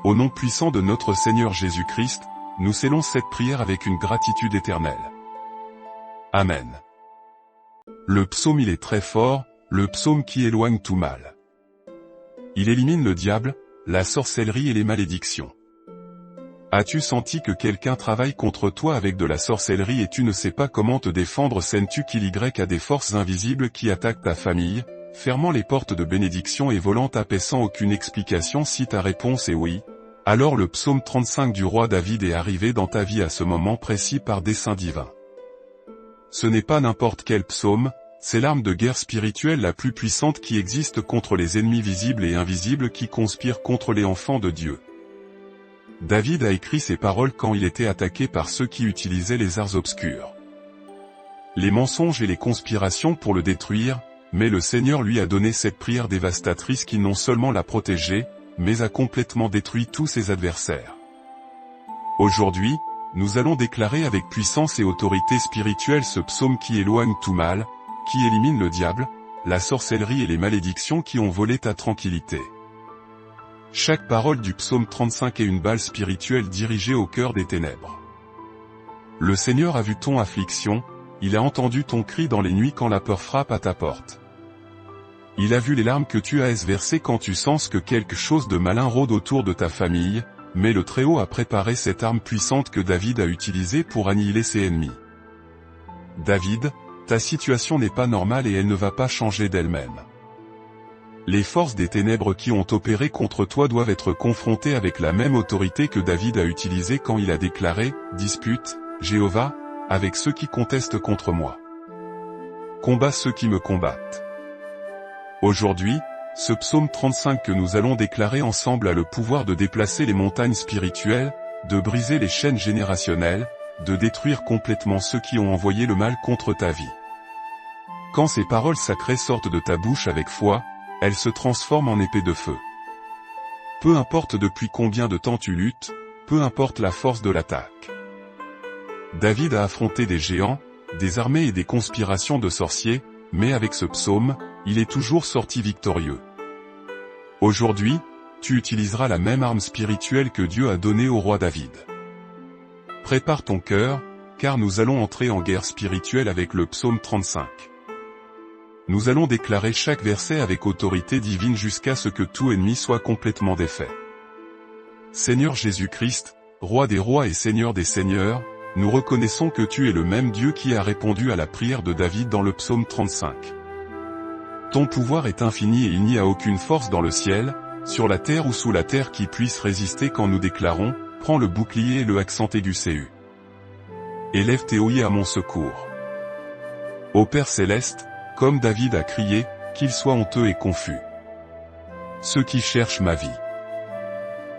Au nom puissant de notre Seigneur Jésus-Christ, nous scellons cette prière avec une gratitude éternelle. Amen. Le psaume il est très fort, le psaume qui éloigne tout mal. Il élimine le diable, la sorcellerie et les malédictions. As-tu senti que quelqu'un travaille contre toi avec de la sorcellerie et tu ne sais pas comment te défendre? Sais-tu qu'il y a des forces invisibles qui attaquent ta famille, fermant les portes de bénédiction et volant ta paix sans aucune explication? Si ta réponse est oui, alors le psaume 35 du roi David est arrivé dans ta vie à ce moment précis par dessein divin. Ce n'est pas n'importe quel psaume, c'est l'arme de guerre spirituelle la plus puissante qui existe contre les ennemis visibles et invisibles qui conspirent contre les enfants de Dieu. David a écrit ces paroles quand il était attaqué par ceux qui utilisaient les arts obscurs. Les mensonges et les conspirations pour le détruire, mais le Seigneur lui a donné cette prière dévastatrice qui non seulement l'a protégé, mais a complètement détruit tous ses adversaires. Aujourd'hui, nous allons déclarer avec puissance et autorité spirituelle ce psaume qui éloigne tout mal, qui élimine le diable, la sorcellerie et les malédictions qui ont volé ta tranquillité. Chaque parole du psaume 35 est une balle spirituelle dirigée au cœur des ténèbres. Le Seigneur a vu ton affliction, il a entendu ton cri dans les nuits quand la peur frappe à ta porte. Il a vu les larmes que tu as versées quand tu sens que quelque chose de malin rôde autour de ta famille, mais le Très-Haut a préparé cette arme puissante que David a utilisée pour annihiler ses ennemis. David, ta situation n'est pas normale et elle ne va pas changer d'elle-même. Les forces des ténèbres qui ont opéré contre toi doivent être confrontées avec la même autorité que David a utilisée quand il a déclaré « Dispute, Jéhovah, avec ceux qui contestent contre moi. Combat ceux qui me combattent. » Aujourd'hui, ce psaume 35 que nous allons déclarer ensemble a le pouvoir de déplacer les montagnes spirituelles, de briser les chaînes générationnelles, de détruire complètement ceux qui ont envoyé le mal contre ta vie. Quand ces paroles sacrées sortent de ta bouche avec foi, elles se transforment en épée de feu. Peu importe depuis combien de temps tu luttes, peu importe la force de l'attaque. David a affronté des géants, des armées et des conspirations de sorciers, mais avec ce psaume, il est toujours sorti victorieux. Aujourd'hui, tu utiliseras la même arme spirituelle que Dieu a donnée au roi David. Prépare ton cœur, car nous allons entrer en guerre spirituelle avec le psaume 35. Nous allons déclarer chaque verset avec autorité divine jusqu'à ce que tout ennemi soit complètement défait. Seigneur Jésus-Christ, Roi des rois et Seigneur des seigneurs, nous reconnaissons que tu es le même Dieu qui a répondu à la prière de David dans le psaume 35. Ton pouvoir est infini et il n'y a aucune force dans le ciel, sur la terre ou sous la terre qui puisse résister quand nous déclarons, prends le bouclier et le accent aigu CU. Élève tes ouïes à mon secours. Ô Père céleste, comme David a crié, qu'il soit honteux et confus. Ceux qui cherchent ma vie.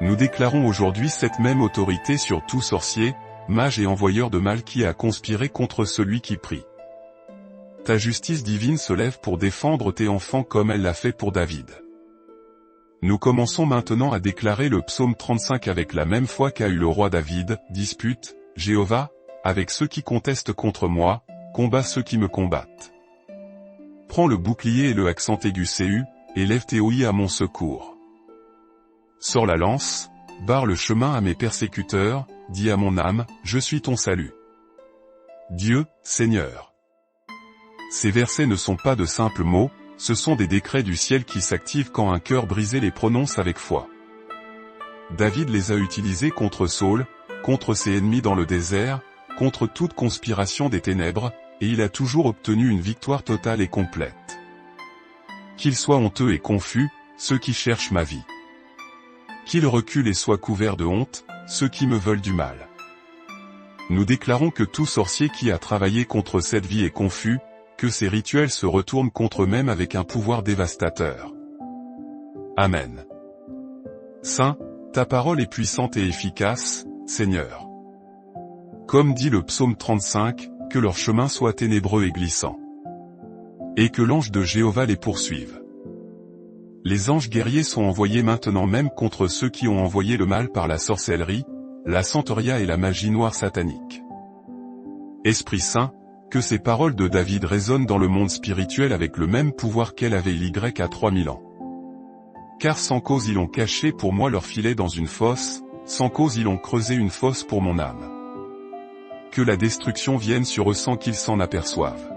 Nous déclarons aujourd'hui cette même autorité sur tout sorcier, mage et envoyeur de mal qui a conspiré contre celui qui prie. Ta justice divine se lève pour défendre tes enfants comme elle l'a fait pour David. Nous commençons maintenant à déclarer le psaume 35 avec la même foi qu'a eu le roi David, dispute, Jéhovah, avec ceux qui contestent contre moi, combat ceux qui me combattent. Prends le bouclier et le accent aigu CU, et lève tes ouïes à mon secours. Sors la lance, barre le chemin à mes persécuteurs, dis à mon âme, je suis ton salut. Dieu, Seigneur. Ces versets ne sont pas de simples mots, ce sont des décrets du ciel qui s'activent quand un cœur brisé les prononce avec foi. David les a utilisés contre Saul, contre ses ennemis dans le désert, contre toute conspiration des ténèbres, et il a toujours obtenu une victoire totale et complète. Qu'ils soient honteux et confus, ceux qui cherchent ma vie. Qu'ils reculent et soient couverts de honte, ceux qui me veulent du mal. Nous déclarons que tout sorcier qui a travaillé contre cette vie est confus, que ces rituels se retournent contre eux-mêmes avec un pouvoir dévastateur. Amen. Saint, ta parole est puissante et efficace, Seigneur. Comme dit le psaume 35, que leur chemin soit ténébreux et glissant. Et que l'ange de Jéhovah les poursuive. Les anges guerriers sont envoyés maintenant même contre ceux qui ont envoyé le mal par la sorcellerie, la santeria et la magie noire satanique. Esprit Saint, que ces paroles de David résonnent dans le monde spirituel avec le même pouvoir qu'elle avait à 3000 ans. Car sans cause ils ont caché pour moi leur filet dans une fosse, sans cause ils ont creusé une fosse pour mon âme. Que la destruction vienne sur eux sans qu'ils s'en aperçoivent.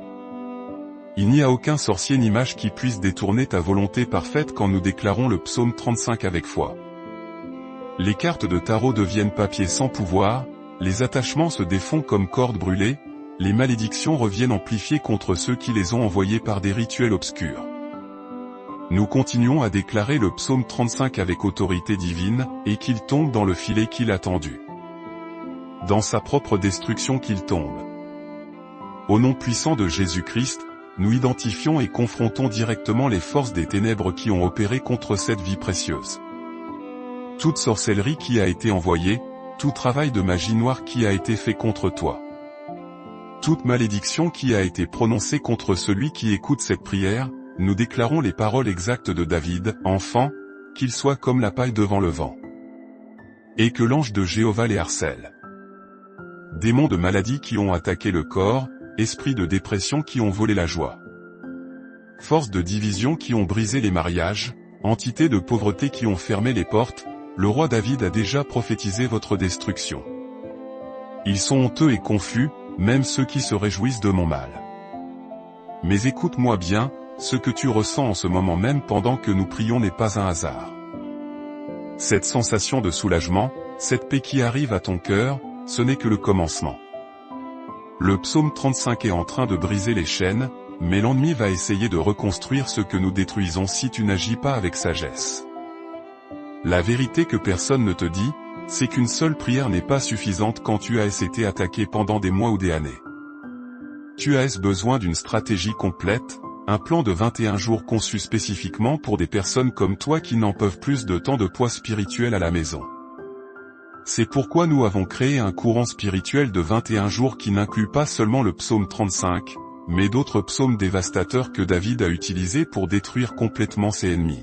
Il n'y a aucun sorcier ni mage qui puisse détourner ta volonté parfaite quand nous déclarons le psaume 35 avec foi. Les cartes de tarot deviennent papier sans pouvoir, les attachements se défont comme cordes brûlées, les malédictions reviennent amplifiées contre ceux qui les ont envoyées par des rituels obscurs. Nous continuons à déclarer le psaume 35 avec autorité divine, et qu'il tombe dans le filet qu'il a tendu. Dans sa propre destruction qu'il tombe. Au nom puissant de Jésus-Christ, nous identifions et confrontons directement les forces des ténèbres qui ont opéré contre cette vie précieuse. toute sorcellerie qui a été envoyée, tout travail de magie noire qui a été fait contre toi. Toute malédiction qui a été prononcée contre celui qui écoute cette prière, nous déclarons les paroles exactes de David, enfant, qu'il soit comme la paille devant le vent. Et que l'ange de Jéhovah les harcèle. Démons de maladie qui ont attaqué le corps, esprits de dépression qui ont volé la joie. Forces de division qui ont brisé les mariages, entités de pauvreté qui ont fermé les portes, le roi David a déjà prophétisé votre destruction. Ils sont honteux et confus, même ceux qui se réjouissent de mon mal. Mais écoute-moi bien, ce que tu ressens en ce moment même pendant que nous prions n'est pas un hasard. Cette sensation de soulagement, cette paix qui arrive à ton cœur, ce n'est que le commencement. Le psaume 35 est en train de briser les chaînes, mais l'ennemi va essayer de reconstruire ce que nous détruisons si tu n'agis pas avec sagesse. La vérité que personne ne te dit, c'est qu'une seule prière n'est pas suffisante quand tu as été attaqué pendant des mois ou des années. Tu as besoin d'une stratégie complète, un plan de 21 jours conçu spécifiquement pour des personnes comme toi qui n'en peuvent plus de tant de poids spirituel à la maison. C'est pourquoi nous avons créé un courant spirituel de 21 jours qui n'inclut pas seulement le psaume 35, mais d'autres psaumes dévastateurs que David a utilisés pour détruire complètement ses ennemis.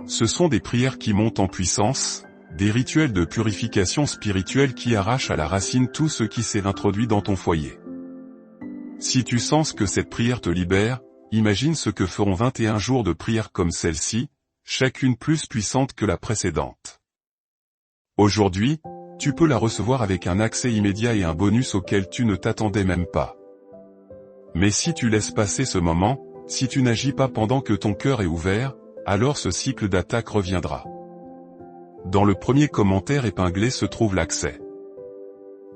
Ce sont des prières qui montent en puissance, des rituels de purification spirituelle qui arrachent à la racine tout ce qui s'est introduit dans ton foyer. Si tu sens que cette prière te libère, imagine ce que feront 21 jours de prière comme celle-ci, chacune plus puissante que la précédente. Aujourd'hui, tu peux la recevoir avec un accès immédiat et un bonus auquel tu ne t'attendais même pas. Mais si tu laisses passer ce moment, si tu n'agis pas pendant que ton cœur est ouvert, alors ce cycle d'attaque reviendra. Dans le premier commentaire épinglé se trouve l'accès.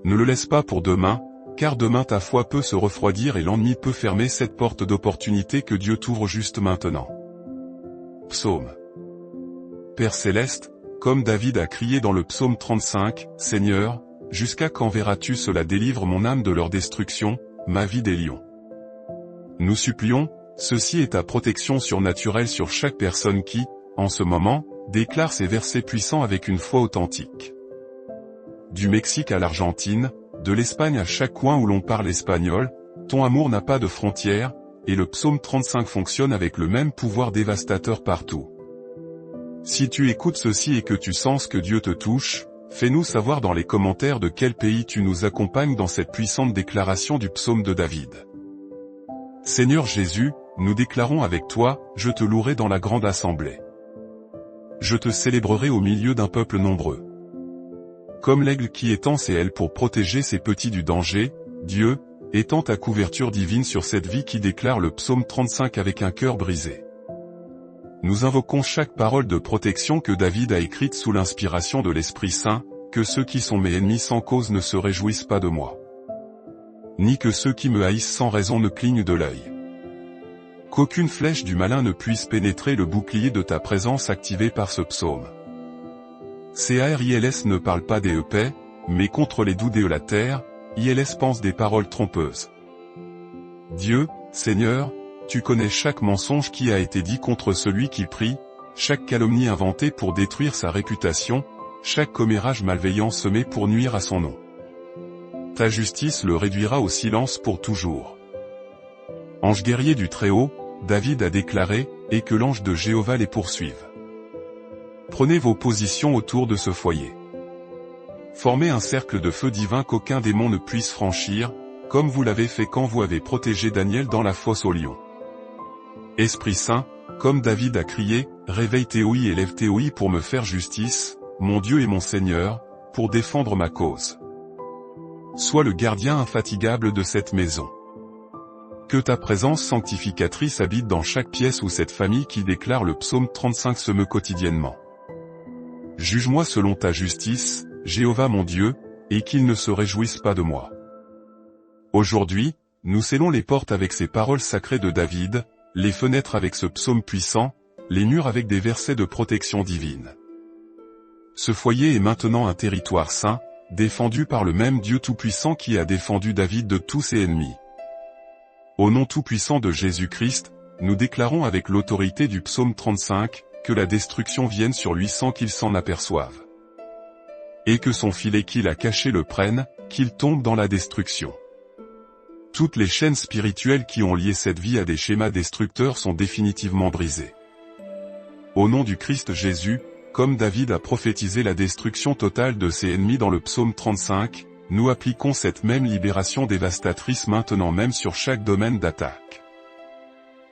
Ne le laisse pas pour demain, car demain ta foi peut se refroidir et l'ennemi peut fermer cette porte d'opportunité que Dieu t'ouvre juste maintenant. Psaume. Père céleste, comme David a crié dans le psaume 35, « Seigneur, jusqu'à quand verras-tu cela délivre mon âme de leur destruction, ma vie des lions ?» Nous supplions, ceci est ta protection surnaturelle sur chaque personne qui, en ce moment, déclare ces versets puissants avec une foi authentique. Du Mexique à l'Argentine, de l'Espagne à chaque coin où l'on parle espagnol, ton amour n'a pas de frontières, et le psaume 35 fonctionne avec le même pouvoir dévastateur partout. Si tu écoutes ceci et que tu sens que Dieu te touche, fais-nous savoir dans les commentaires de quel pays tu nous accompagnes dans cette puissante déclaration du psaume de David. Seigneur Jésus, nous déclarons avec toi, je te louerai dans la grande assemblée. Je te célébrerai au milieu d'un peuple nombreux. Comme l'aigle qui étend ses ailes pour protéger ses petits du danger, Dieu, étend ta couverture divine sur cette vie qui déclare le psaume 35 avec un cœur brisé. Nous invoquons chaque parole de protection que David a écrite sous l'inspiration de l'Esprit Saint, que ceux qui sont mes ennemis sans cause ne se réjouissent pas de moi. Ni que ceux qui me haïssent sans raison ne clignent de l'œil. Qu'aucune flèche du malin ne puisse pénétrer le bouclier de ta présence activé par ce psaume. CARILS ne parle pas des épais, mais contre les doux déolatères, ILS pense des paroles trompeuses. Dieu, Seigneur, tu connais chaque mensonge qui a été dit contre celui qui prie, chaque calomnie inventée pour détruire sa réputation, chaque commérage malveillant semé pour nuire à son nom. Ta justice le réduira au silence pour toujours. Ange guerrier du Très-Haut, David a déclaré, et que l'ange de Jéhovah les poursuive. Prenez vos positions autour de ce foyer. Formez un cercle de feu divin qu'aucun démon ne puisse franchir, comme vous l'avez fait quand vous avez protégé Daniel dans la fosse au lion. Esprit Saint, comme David a crié, réveille Théoï et lève Théoï pour me faire justice, mon Dieu et mon Seigneur, pour défendre ma cause. Sois le gardien infatigable de cette maison. Que ta présence sanctificatrice habite dans chaque pièce où cette famille qui déclare le psaume 35 se meut quotidiennement. Juge-moi selon ta justice, Jéhovah mon Dieu, et qu'ils ne se réjouissent pas de moi. Aujourd'hui, nous scellons les portes avec ces paroles sacrées de David, les fenêtres avec ce psaume puissant, les murs avec des versets de protection divine. Ce foyer est maintenant un territoire saint, défendu par le même Dieu tout-puissant qui a défendu David de tous ses ennemis. Au nom tout-puissant de Jésus-Christ, nous déclarons avec l'autorité du psaume 35, que la destruction vienne sur lui sans qu'il s'en aperçoive. Et que son filet qu'il a caché le prenne, qu'il tombe dans la destruction. Toutes les chaînes spirituelles qui ont lié cette vie à des schémas destructeurs sont définitivement brisées. Au nom du Christ Jésus, comme David a prophétisé la destruction totale de ses ennemis dans le psaume 35, nous appliquons cette même libération dévastatrice maintenant même sur chaque domaine d'attaque.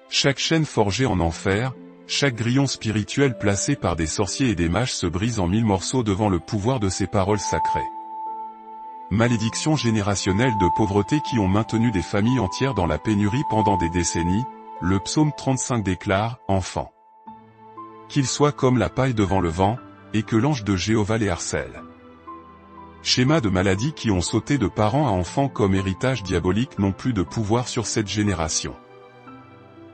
Chaque chaîne forgée en enfer, chaque grillon spirituel placé par des sorciers et des mages se brise en 1000 morceaux devant le pouvoir de ces paroles sacrées. Malédictions générationnelles de pauvreté qui ont maintenu des familles entières dans la pénurie pendant des décennies, le psaume 35 déclare, « Enfants, qu'ils soient comme la paille devant le vent, et que l'ange de Jéhovah les harcèle. » Schémas de maladies qui ont sauté de parents à enfants comme héritage diabolique n'ont plus de pouvoir sur cette génération.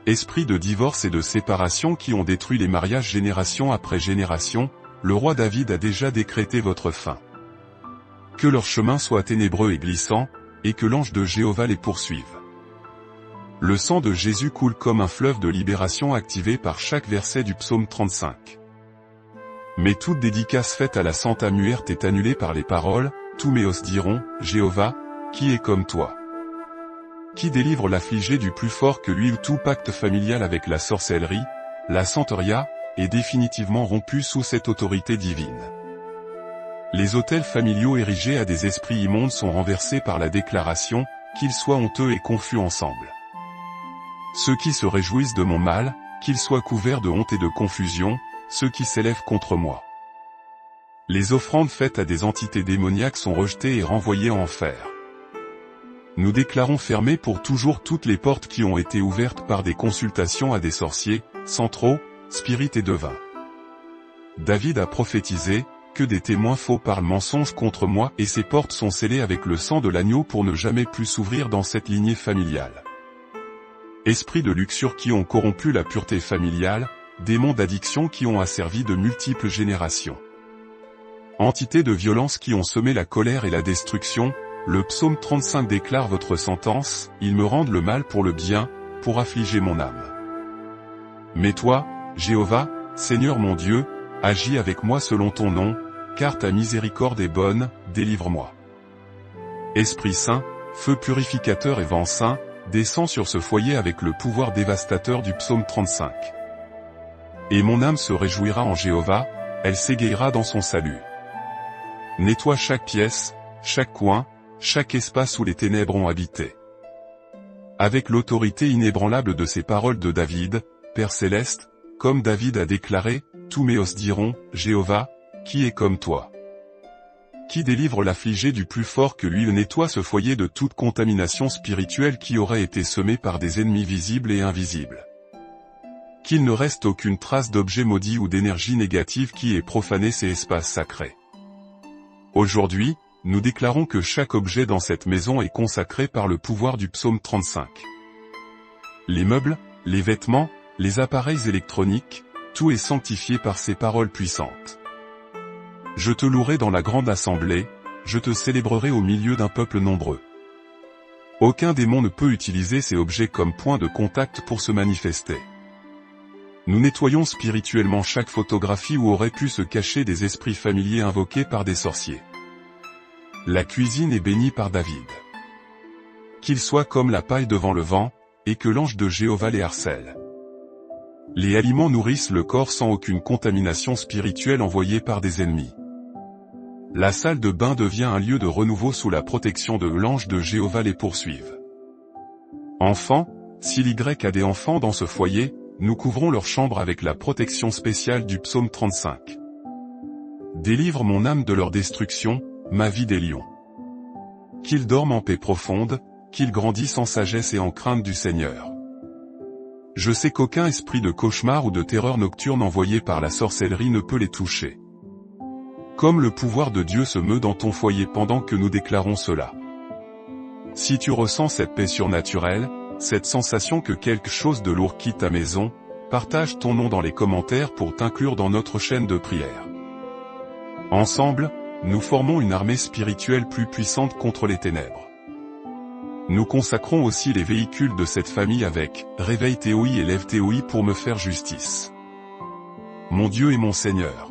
Esprits de divorce et de séparation qui ont détruit les mariages génération après génération, le roi David a déjà décrété votre fin. Que leur chemin soit ténébreux et glissant, et que l'ange de Jéhovah les poursuive. Le sang de Jésus coule comme un fleuve de libération activé par chaque verset du psaume 35. Mais toute dédicace faite à la Santa Muerte est annulée par les paroles, « Tous méos diront, Jéhovah, qui est comme toi ? Qui délivre l'affligé du plus fort que lui ?» Tout pacte familial avec la sorcellerie, la santeria, est définitivement rompu sous cette autorité divine. Les autels familiaux érigés à des esprits immondes sont renversés par la déclaration, qu'ils soient honteux et confus ensemble. Ceux qui se réjouissent de mon mal, qu'ils soient couverts de honte et de confusion, ceux qui s'élèvent contre moi. Les offrandes faites à des entités démoniaques sont rejetées et renvoyées en enfer. Nous déclarons fermées pour toujours toutes les portes qui ont été ouvertes par des consultations à des sorciers, centraux, spirites et devins. David a prophétisé, que des témoins faux parlent mensonge contre moi et ces portes sont scellées avec le sang de l'agneau pour ne jamais plus s'ouvrir dans cette lignée familiale. Esprits de luxure qui ont corrompu la pureté familiale, démons d'addiction qui ont asservi de multiples générations. Entités de violence qui ont semé la colère et la destruction, le psaume 35 déclare votre sentence, ils me rendent le mal pour le bien, pour affliger mon âme. Mais toi, Jéhovah, Seigneur mon Dieu, agis avec moi selon ton nom, car ta miséricorde est bonne, délivre-moi. Esprit Saint, feu purificateur et vent saint, descend sur ce foyer avec le pouvoir dévastateur du psaume 35. Et mon âme se réjouira en Jéhovah, elle s'égayera dans son salut. Nettoie chaque pièce, chaque coin, chaque espace où les ténèbres ont habité. Avec l'autorité inébranlable de ces paroles de David, Père Céleste, comme David a déclaré, tous méos diront, Jéhovah, qui est comme toi? Qui délivre l'affligé du plus fort que lui? Nettoie ce foyer de toute contamination spirituelle qui aurait été semée par des ennemis visibles et invisibles. Qu'il ne reste aucune trace d'objet maudit ou d'énergie négative qui ait profané ces espaces sacrés. Aujourd'hui, nous déclarons que chaque objet dans cette maison est consacré par le pouvoir du psaume 35. Les meubles, les vêtements, les appareils électroniques, tout est sanctifié par ces paroles puissantes. Je te louerai dans la grande assemblée, je te célébrerai au milieu d'un peuple nombreux. Aucun démon ne peut utiliser ces objets comme point de contact pour se manifester. Nous nettoyons spirituellement chaque photographie où auraient pu se cacher des esprits familiers invoqués par des sorciers. La cuisine est bénie par David. Qu'il soit comme la paille devant le vent, et que l'ange de Jéhovah les harcèle. Les aliments nourrissent le corps sans aucune contamination spirituelle envoyée par des ennemis. La salle de bain devient un lieu de renouveau sous la protection de l'ange de Jéhovah les poursuive. Enfants, s'il y a des enfants dans ce foyer, nous couvrons leur chambre avec la protection spéciale du psaume 35. Délivre mon âme de leur destruction, ma vie des lions. Qu'ils dorment en paix profonde, qu'ils grandissent en sagesse et en crainte du Seigneur. Je sais qu'aucun esprit de cauchemar ou de terreur nocturne envoyé par la sorcellerie ne peut les toucher. Comme le pouvoir de Dieu se meut dans ton foyer pendant que nous déclarons cela. Si tu ressens cette paix surnaturelle, cette sensation que quelque chose de lourd quitte ta maison, partage ton nom dans les commentaires pour t'inclure dans notre chaîne de prière. Ensemble, nous formons une armée spirituelle plus puissante contre les ténèbres. Nous consacrons aussi les véhicules de cette famille avec « Réveille TOI et Lève TOI pour me faire justice ». mon Dieu et mon Seigneur.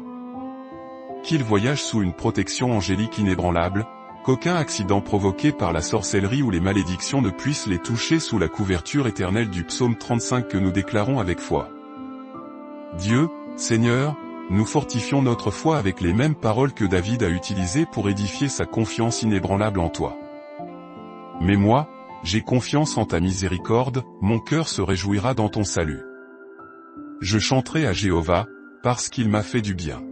Qu'il voyage sous une protection angélique inébranlable, qu'aucun accident provoqué par la sorcellerie ou les malédictions ne puisse les toucher sous la couverture éternelle du psaume 35 que nous déclarons avec foi. Dieu, Seigneur, nous fortifions notre foi avec les mêmes paroles que David a utilisées pour édifier sa confiance inébranlable en toi. Mais moi, j'ai confiance en ta miséricorde, mon cœur se réjouira dans ton salut. Je chanterai à Jéhovah, parce qu'il m'a fait du bien.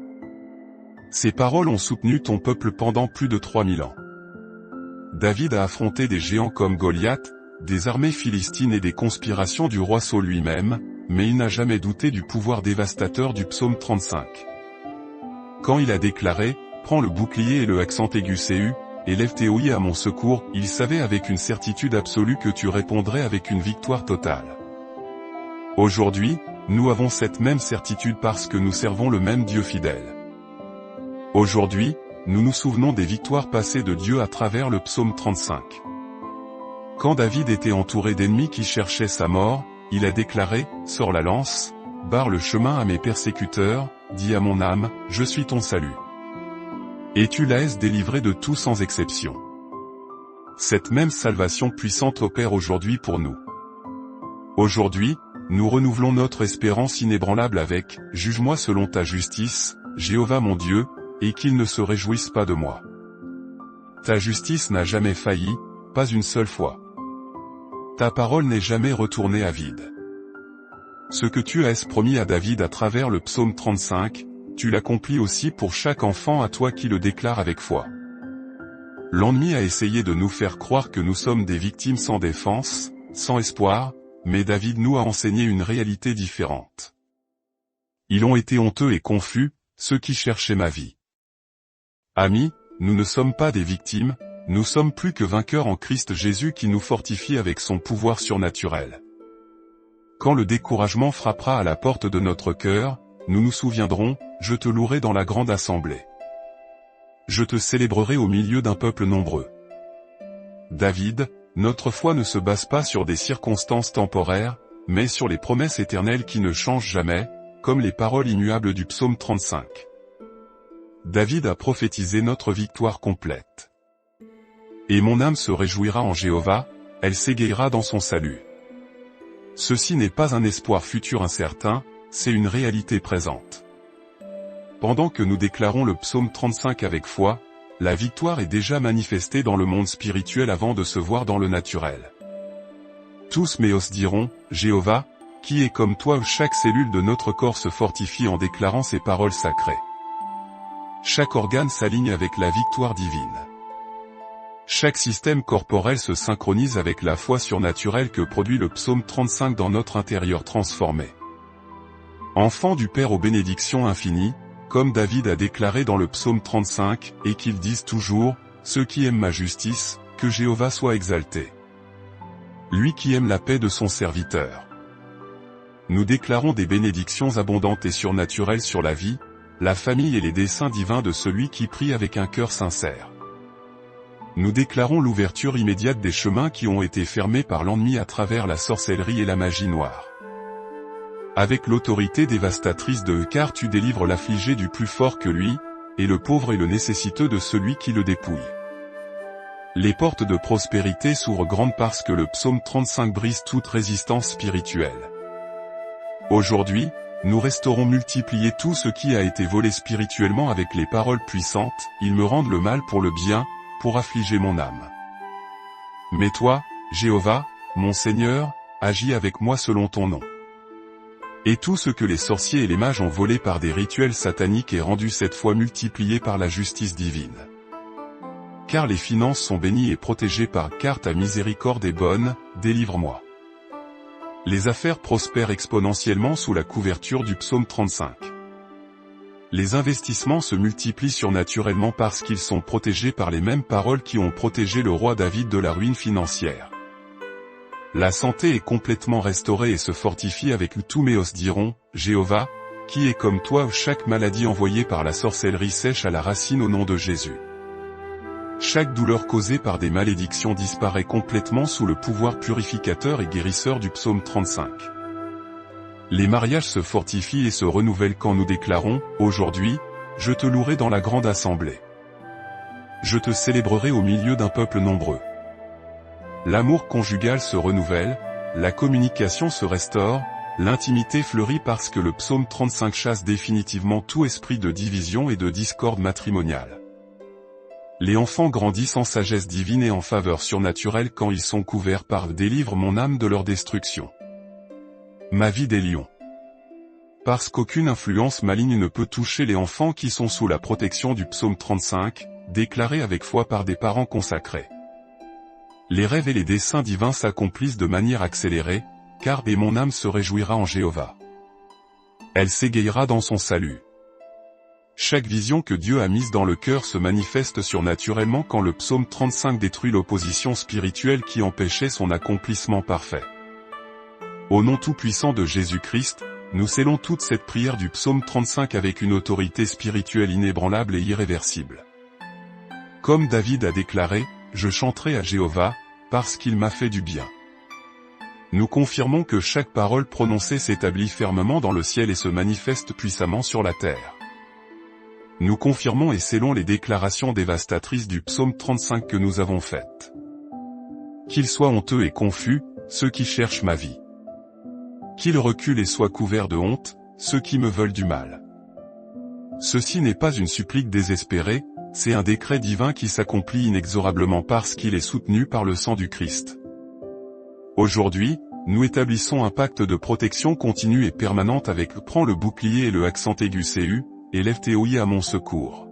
Ces paroles ont soutenu ton peuple pendant plus de 3000 ans. David a affronté des géants comme Goliath, des armées philistines et des conspirations du roi Saul lui-même, mais il n'a jamais douté du pouvoir dévastateur du psaume 35. Quand il a déclaré « Prends le bouclier et le accent aigu CU, et lève tes ouïes à mon secours », il savait avec une certitude absolue que tu répondrais avec une victoire totale. Aujourd'hui, nous avons cette même certitude parce que nous servons le même Dieu fidèle. Aujourd'hui, nous nous souvenons des victoires passées de Dieu à travers le psaume 35. Quand David était entouré d'ennemis qui cherchaient sa mort, il a déclaré « Sors la lance, barre le chemin à mes persécuteurs, dis à mon âme, je suis ton salut. Et tu la laisses délivrer de tout sans exception. » Cette même salvation puissante opère aujourd'hui pour nous. Aujourd'hui, nous renouvelons notre espérance inébranlable avec « Juge-moi selon ta justice, Jéhovah mon Dieu, et qu'il ne se réjouisse pas de moi. » Ta justice n'a jamais failli, pas une seule fois. Ta parole n'est jamais retournée à vide. Ce que tu as promis à David à travers le psaume 35, tu l'accomplis aussi pour chaque enfant à toi qui le déclare avec foi. L'ennemi a essayé de nous faire croire que nous sommes des victimes sans défense, sans espoir, mais David nous a enseigné une réalité différente. Ils ont été honteux et confus, ceux qui cherchaient ma vie. Amis, nous ne sommes pas des victimes, nous sommes plus que vainqueurs en Christ Jésus qui nous fortifie avec son pouvoir surnaturel. Quand le découragement frappera à la porte de notre cœur, nous nous souviendrons, je te louerai dans la grande assemblée. Je te célébrerai au milieu d'un peuple nombreux. David, notre foi ne se base pas sur des circonstances temporaires, mais sur les promesses éternelles qui ne changent jamais, comme les paroles immuables du psaume 35. David a prophétisé notre victoire complète. Et mon âme se réjouira en Jéhovah, elle s'égayera dans son salut. Ceci n'est pas un espoir futur incertain, c'est une réalité présente. Pendant que nous déclarons le psaume 35 avec foi, la victoire est déjà manifestée dans le monde spirituel avant de se voir dans le naturel. Tous méos diront, Jéhovah, qui est comme toi où chaque cellule de notre corps se fortifie en déclarant ces paroles sacrées. Chaque organe s'aligne avec la victoire divine. Chaque système corporel se synchronise avec la foi surnaturelle que produit le psaume 35 dans notre intérieur transformé. Enfants du Père aux bénédictions infinies, comme David a déclaré dans le psaume 35, et qu'ils disent toujours, ceux qui aiment ma justice, que Jéhovah soit exalté. Lui qui aime la paix de son serviteur. Nous déclarons des bénédictions abondantes et surnaturelles sur la vie, la famille et les desseins divins de celui qui prie avec un cœur sincère. Nous déclarons l'ouverture immédiate des chemins qui ont été fermés par l'ennemi à travers la sorcellerie et la magie noire. Avec l'autorité dévastatrice de car tu délivres l'affligé du plus fort que lui, et le pauvre et le nécessiteux de celui qui le dépouille. Les portes de prospérité s'ouvrent grandes parce que le psaume 35 brise toute résistance spirituelle. Aujourd'hui, nous resterons multiplier tout ce qui a été volé spirituellement avec les paroles puissantes, ils me rendent le mal pour le bien, pour affliger mon âme. Mais toi, Jéhovah, mon Seigneur, agis avec moi selon ton nom. Et tout ce que les sorciers et les mages ont volé par des rituels sataniques est rendu cette fois multiplié par la justice divine. Car les finances sont bénies et protégées car ta miséricorde est bonne, délivre-moi. Les affaires prospèrent exponentiellement sous la couverture du psaume 35. Les investissements se multiplient surnaturellement parce qu'ils sont protégés par les mêmes paroles qui ont protégé le roi David de la ruine financière. La santé est complètement restaurée et se fortifie avec tous méos diront, Jéhovah, qui est comme toi où chaque maladie envoyée par la sorcellerie sèche à la racine au nom de Jésus. Chaque douleur causée par des malédictions disparaît complètement sous le pouvoir purificateur et guérisseur du psaume 35. Les mariages se fortifient et se renouvellent quand nous déclarons, aujourd'hui, je te louerai dans la grande assemblée. Je te célébrerai au milieu d'un peuple nombreux. L'amour conjugal se renouvelle, la communication se restaure, l'intimité fleurit parce que le psaume 35 chasse définitivement tout esprit de division et de discorde matrimoniale. Les enfants grandissent en sagesse divine et en faveur surnaturelle quand ils sont couverts par « Délivre mon âme de leur destruction ». Ma vie des lions. Parce qu'aucune influence maligne ne peut toucher les enfants qui sont sous la protection du psaume 35, déclaré avec foi par des parents consacrés. Les rêves et les desseins divins s'accomplissent de manière accélérée, car « Et mon âme se réjouira en Jéhovah. Elle s'égayera dans son salut ». Chaque vision que Dieu a mise dans le cœur se manifeste surnaturellement quand le psaume 35 détruit l'opposition spirituelle qui empêchait son accomplissement parfait. Au nom tout-puissant de Jésus-Christ, nous scellons toute cette prière du psaume 35 avec une autorité spirituelle inébranlable et irréversible. Comme David a déclaré, « Je chanterai à Jéhovah, parce qu'il m'a fait du bien ». Nous confirmons que chaque parole prononcée s'établit fermement dans le ciel et se manifeste puissamment sur la terre. Nous confirmons et scellons les déclarations dévastatrices du psaume 35 que nous avons faites. Qu'ils soient honteux et confus, ceux qui cherchent ma vie. Qu'ils reculent et soient couverts de honte, ceux qui me veulent du mal. Ceci n'est pas une supplique désespérée, c'est un décret divin qui s'accomplit inexorablement parce qu'il est soutenu par le sang du Christ. Aujourd'hui, nous établissons un pacte de protection continue et permanente avec « Prends le bouclier et le accent aigu CU, et lève tes ouïes à mon secours.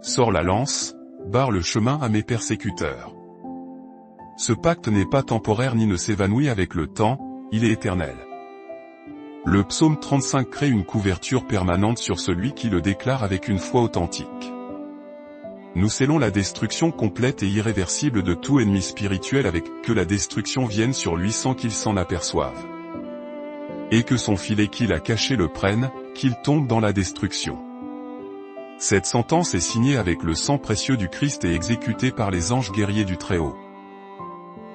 Sors la lance, barre le chemin à mes persécuteurs. » Ce pacte n'est pas temporaire ni ne s'évanouit avec le temps, il est éternel. Le psaume 35 crée une couverture permanente sur celui qui le déclare avec une foi authentique. Nous scellons la destruction complète et irréversible de tout ennemi spirituel avec « Que la destruction vienne sur lui sans qu'il s'en aperçoive. Et que son filet qu'il a caché le prenne, qu'il tombe dans la destruction. » Cette sentence est signée avec le sang précieux du Christ et exécutée par les anges guerriers du Très-Haut.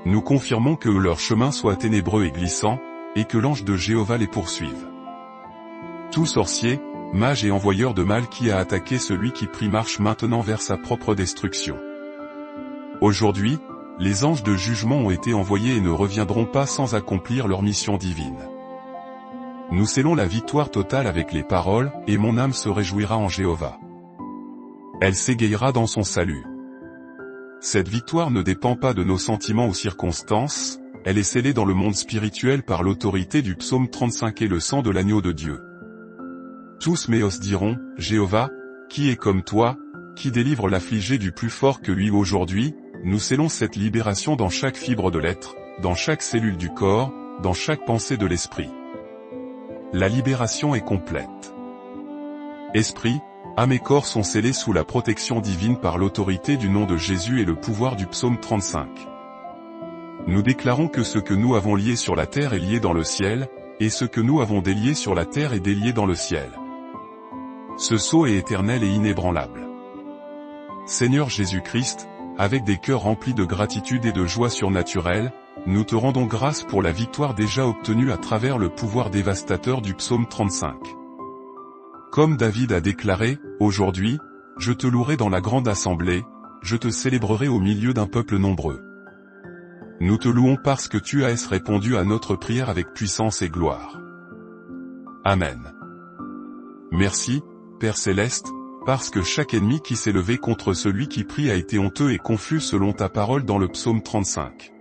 Nous confirmons que leur chemin soit ténébreux et glissant, et que l'ange de Jéhovah les poursuive. Tout sorcier, mage et envoyeur de mal qui a attaqué celui qui prie marche maintenant vers sa propre destruction. Aujourd'hui, les anges de jugement ont été envoyés et ne reviendront pas sans accomplir leur mission divine. Nous scellons la victoire totale avec les paroles « Et mon âme se réjouira en Jéhovah. Elle s'égayera dans son salut. » Cette victoire ne dépend pas de nos sentiments ou circonstances, elle est scellée dans le monde spirituel par l'autorité du psaume 35 et le sang de l'agneau de Dieu. Tous méos diront, Jéhovah, qui est comme toi, qui délivre l'affligé du plus fort que lui aujourd'hui, nous scellons cette libération dans chaque fibre de l'être, dans chaque cellule du corps, dans chaque pensée de l'esprit. La libération est complète. Esprit, âme et corps sont scellés sous la protection divine par l'autorité du nom de Jésus et le pouvoir du psaume 35. Nous déclarons que ce que nous avons lié sur la terre est lié dans le ciel, et ce que nous avons délié sur la terre est délié dans le ciel. Ce sceau est éternel et inébranlable. Seigneur Jésus-Christ, avec des cœurs remplis de gratitude et de joie surnaturelle, nous te rendons grâce pour la victoire déjà obtenue à travers le pouvoir dévastateur du psaume 35. Comme David a déclaré, « Aujourd'hui, je te louerai dans la grande assemblée, je te célébrerai au milieu d'un peuple nombreux. » Nous te louons parce que tu as répondu à notre prière avec puissance et gloire. Amen. Merci, Père Céleste, parce que chaque ennemi qui s'est levé contre celui qui prie a été honteux et confus selon ta parole dans le psaume 35.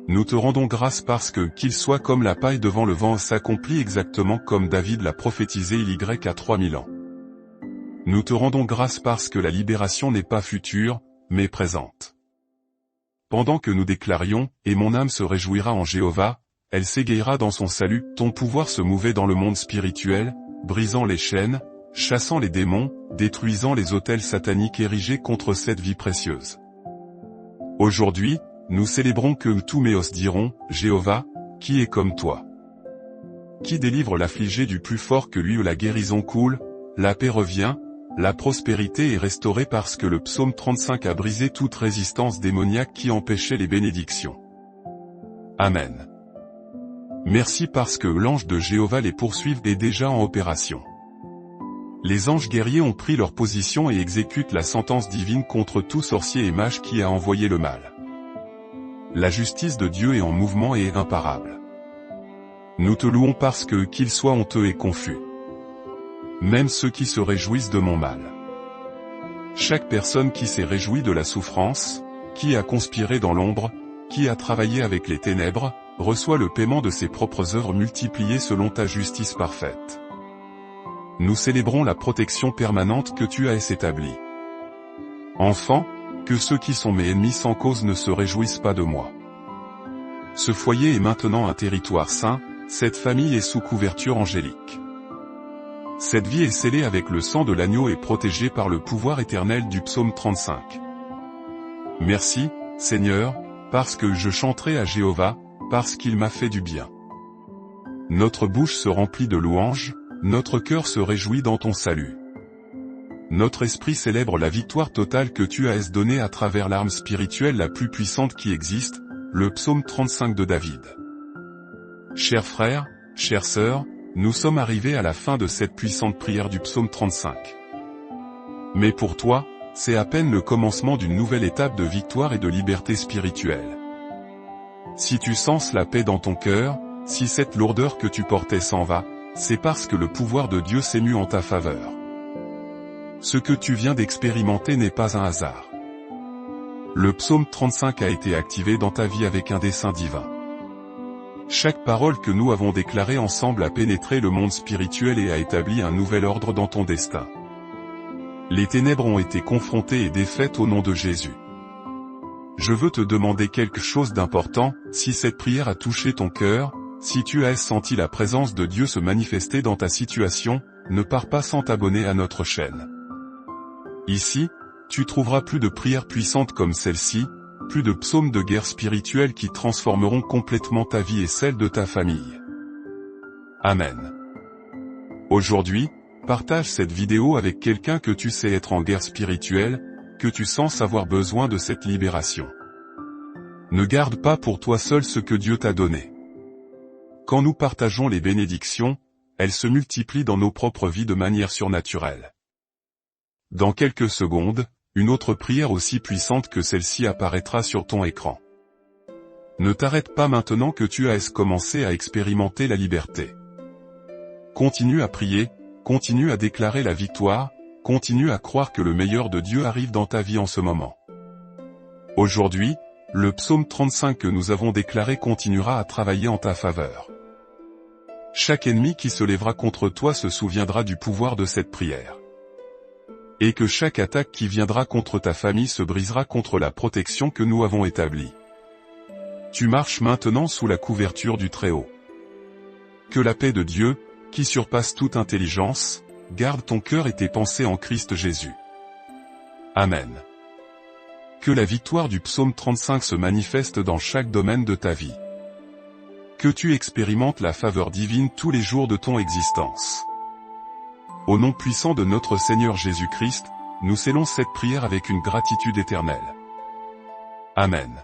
Nous te rendons grâce parce que, qu'il soit comme la paille devant le vent s'accomplit exactement comme David l'a prophétisé il y a 3000 ans. Nous te rendons grâce parce que la libération n'est pas future, mais présente. Pendant que nous déclarions, « Et mon âme se réjouira en Jéhovah, elle s'égayera dans son salut », ton pouvoir se mouvait dans le monde spirituel, brisant les chaînes, chassant les démons, détruisant les autels sataniques érigés contre cette vie précieuse. Aujourd'hui, nous célébrons que tous méos diront, Jéhovah, qui est comme toi. Qui délivre l'affligé du plus fort que lui où la guérison coule, la paix revient, la prospérité est restaurée parce que le psaume 35 a brisé toute résistance démoniaque qui empêchait les bénédictions. Amen. Merci parce que l'ange de Jéhovah les poursuive est déjà en opération. Les anges guerriers ont pris leur position et exécutent la sentence divine contre tout sorcier et mage qui a envoyé le mal. La justice de Dieu est en mouvement et est imparable. Nous te louons parce que qu'ils soient honteux et confus. Même ceux qui se réjouissent de mon mal. Chaque personne qui s'est réjouie de la souffrance, qui a conspiré dans l'ombre, qui a travaillé avec les ténèbres, reçoit le paiement de ses propres œuvres multipliées selon ta justice parfaite. Nous célébrons la protection permanente que tu as établie. Enfants, que ceux qui sont mes ennemis sans cause ne se réjouissent pas de moi. Ce foyer est maintenant un territoire saint, cette famille est sous couverture angélique. Cette vie est scellée avec le sang de l'agneau et protégée par le pouvoir éternel du psaume 35. Merci, Seigneur, parce que je chanterai à Jéhovah, parce qu'il m'a fait du bien. Notre bouche se remplit de louanges, notre cœur se réjouit dans ton salut. Notre esprit célèbre la victoire totale que tu as donnée à travers l'arme spirituelle la plus puissante qui existe, le psaume 35 de David. Chers frères, chères sœurs, nous sommes arrivés à la fin de cette puissante prière du psaume 35. Mais pour toi, c'est à peine le commencement d'une nouvelle étape de victoire et de liberté spirituelle. Si tu sens la paix dans ton cœur, si cette lourdeur que tu portais s'en va, c'est parce que le pouvoir de Dieu s'émue en ta faveur. Ce que tu viens d'expérimenter n'est pas un hasard. Le psaume 35 a été activé dans ta vie avec un dessein divin. Chaque parole que nous avons déclarée ensemble a pénétré le monde spirituel et a établi un nouvel ordre dans ton destin. Les ténèbres ont été confrontées et défaites au nom de Jésus. Je veux te demander quelque chose d'important, si cette prière a touché ton cœur, si tu as senti la présence de Dieu se manifester dans ta situation, ne pars pas sans t'abonner à notre chaîne. Ici, tu trouveras plus de prières puissantes comme celle-ci, plus de psaumes de guerre spirituelle qui transformeront complètement ta vie et celle de ta famille. Amen. Aujourd'hui, partage cette vidéo avec quelqu'un que tu sais être en guerre spirituelle, que tu sens avoir besoin de cette libération. Ne garde pas pour toi seul ce que Dieu t'a donné. Quand nous partageons les bénédictions, elles se multiplient dans nos propres vies de manière surnaturelle. Dans quelques secondes, une autre prière aussi puissante que celle-ci apparaîtra sur ton écran. Ne t'arrête pas maintenant que tu as commencé à expérimenter la liberté. Continue à prier, continue à déclarer la victoire, continue à croire que le meilleur de Dieu arrive dans ta vie en ce moment. Aujourd'hui, le psaume 35 que nous avons déclaré continuera à travailler en ta faveur. Chaque ennemi qui se lèvera contre toi se souviendra du pouvoir de cette prière. Et que chaque attaque qui viendra contre ta famille se brisera contre la protection que nous avons établie. Tu marches maintenant sous la couverture du Très-Haut. Que la paix de Dieu, qui surpasse toute intelligence, garde ton cœur et tes pensées en Christ Jésus. Amen. Que la victoire du psaume 35 se manifeste dans chaque domaine de ta vie. Que tu expérimentes la faveur divine tous les jours de ton existence. Au nom puissant de notre Seigneur Jésus-Christ, nous scellons cette prière avec une gratitude éternelle. Amen.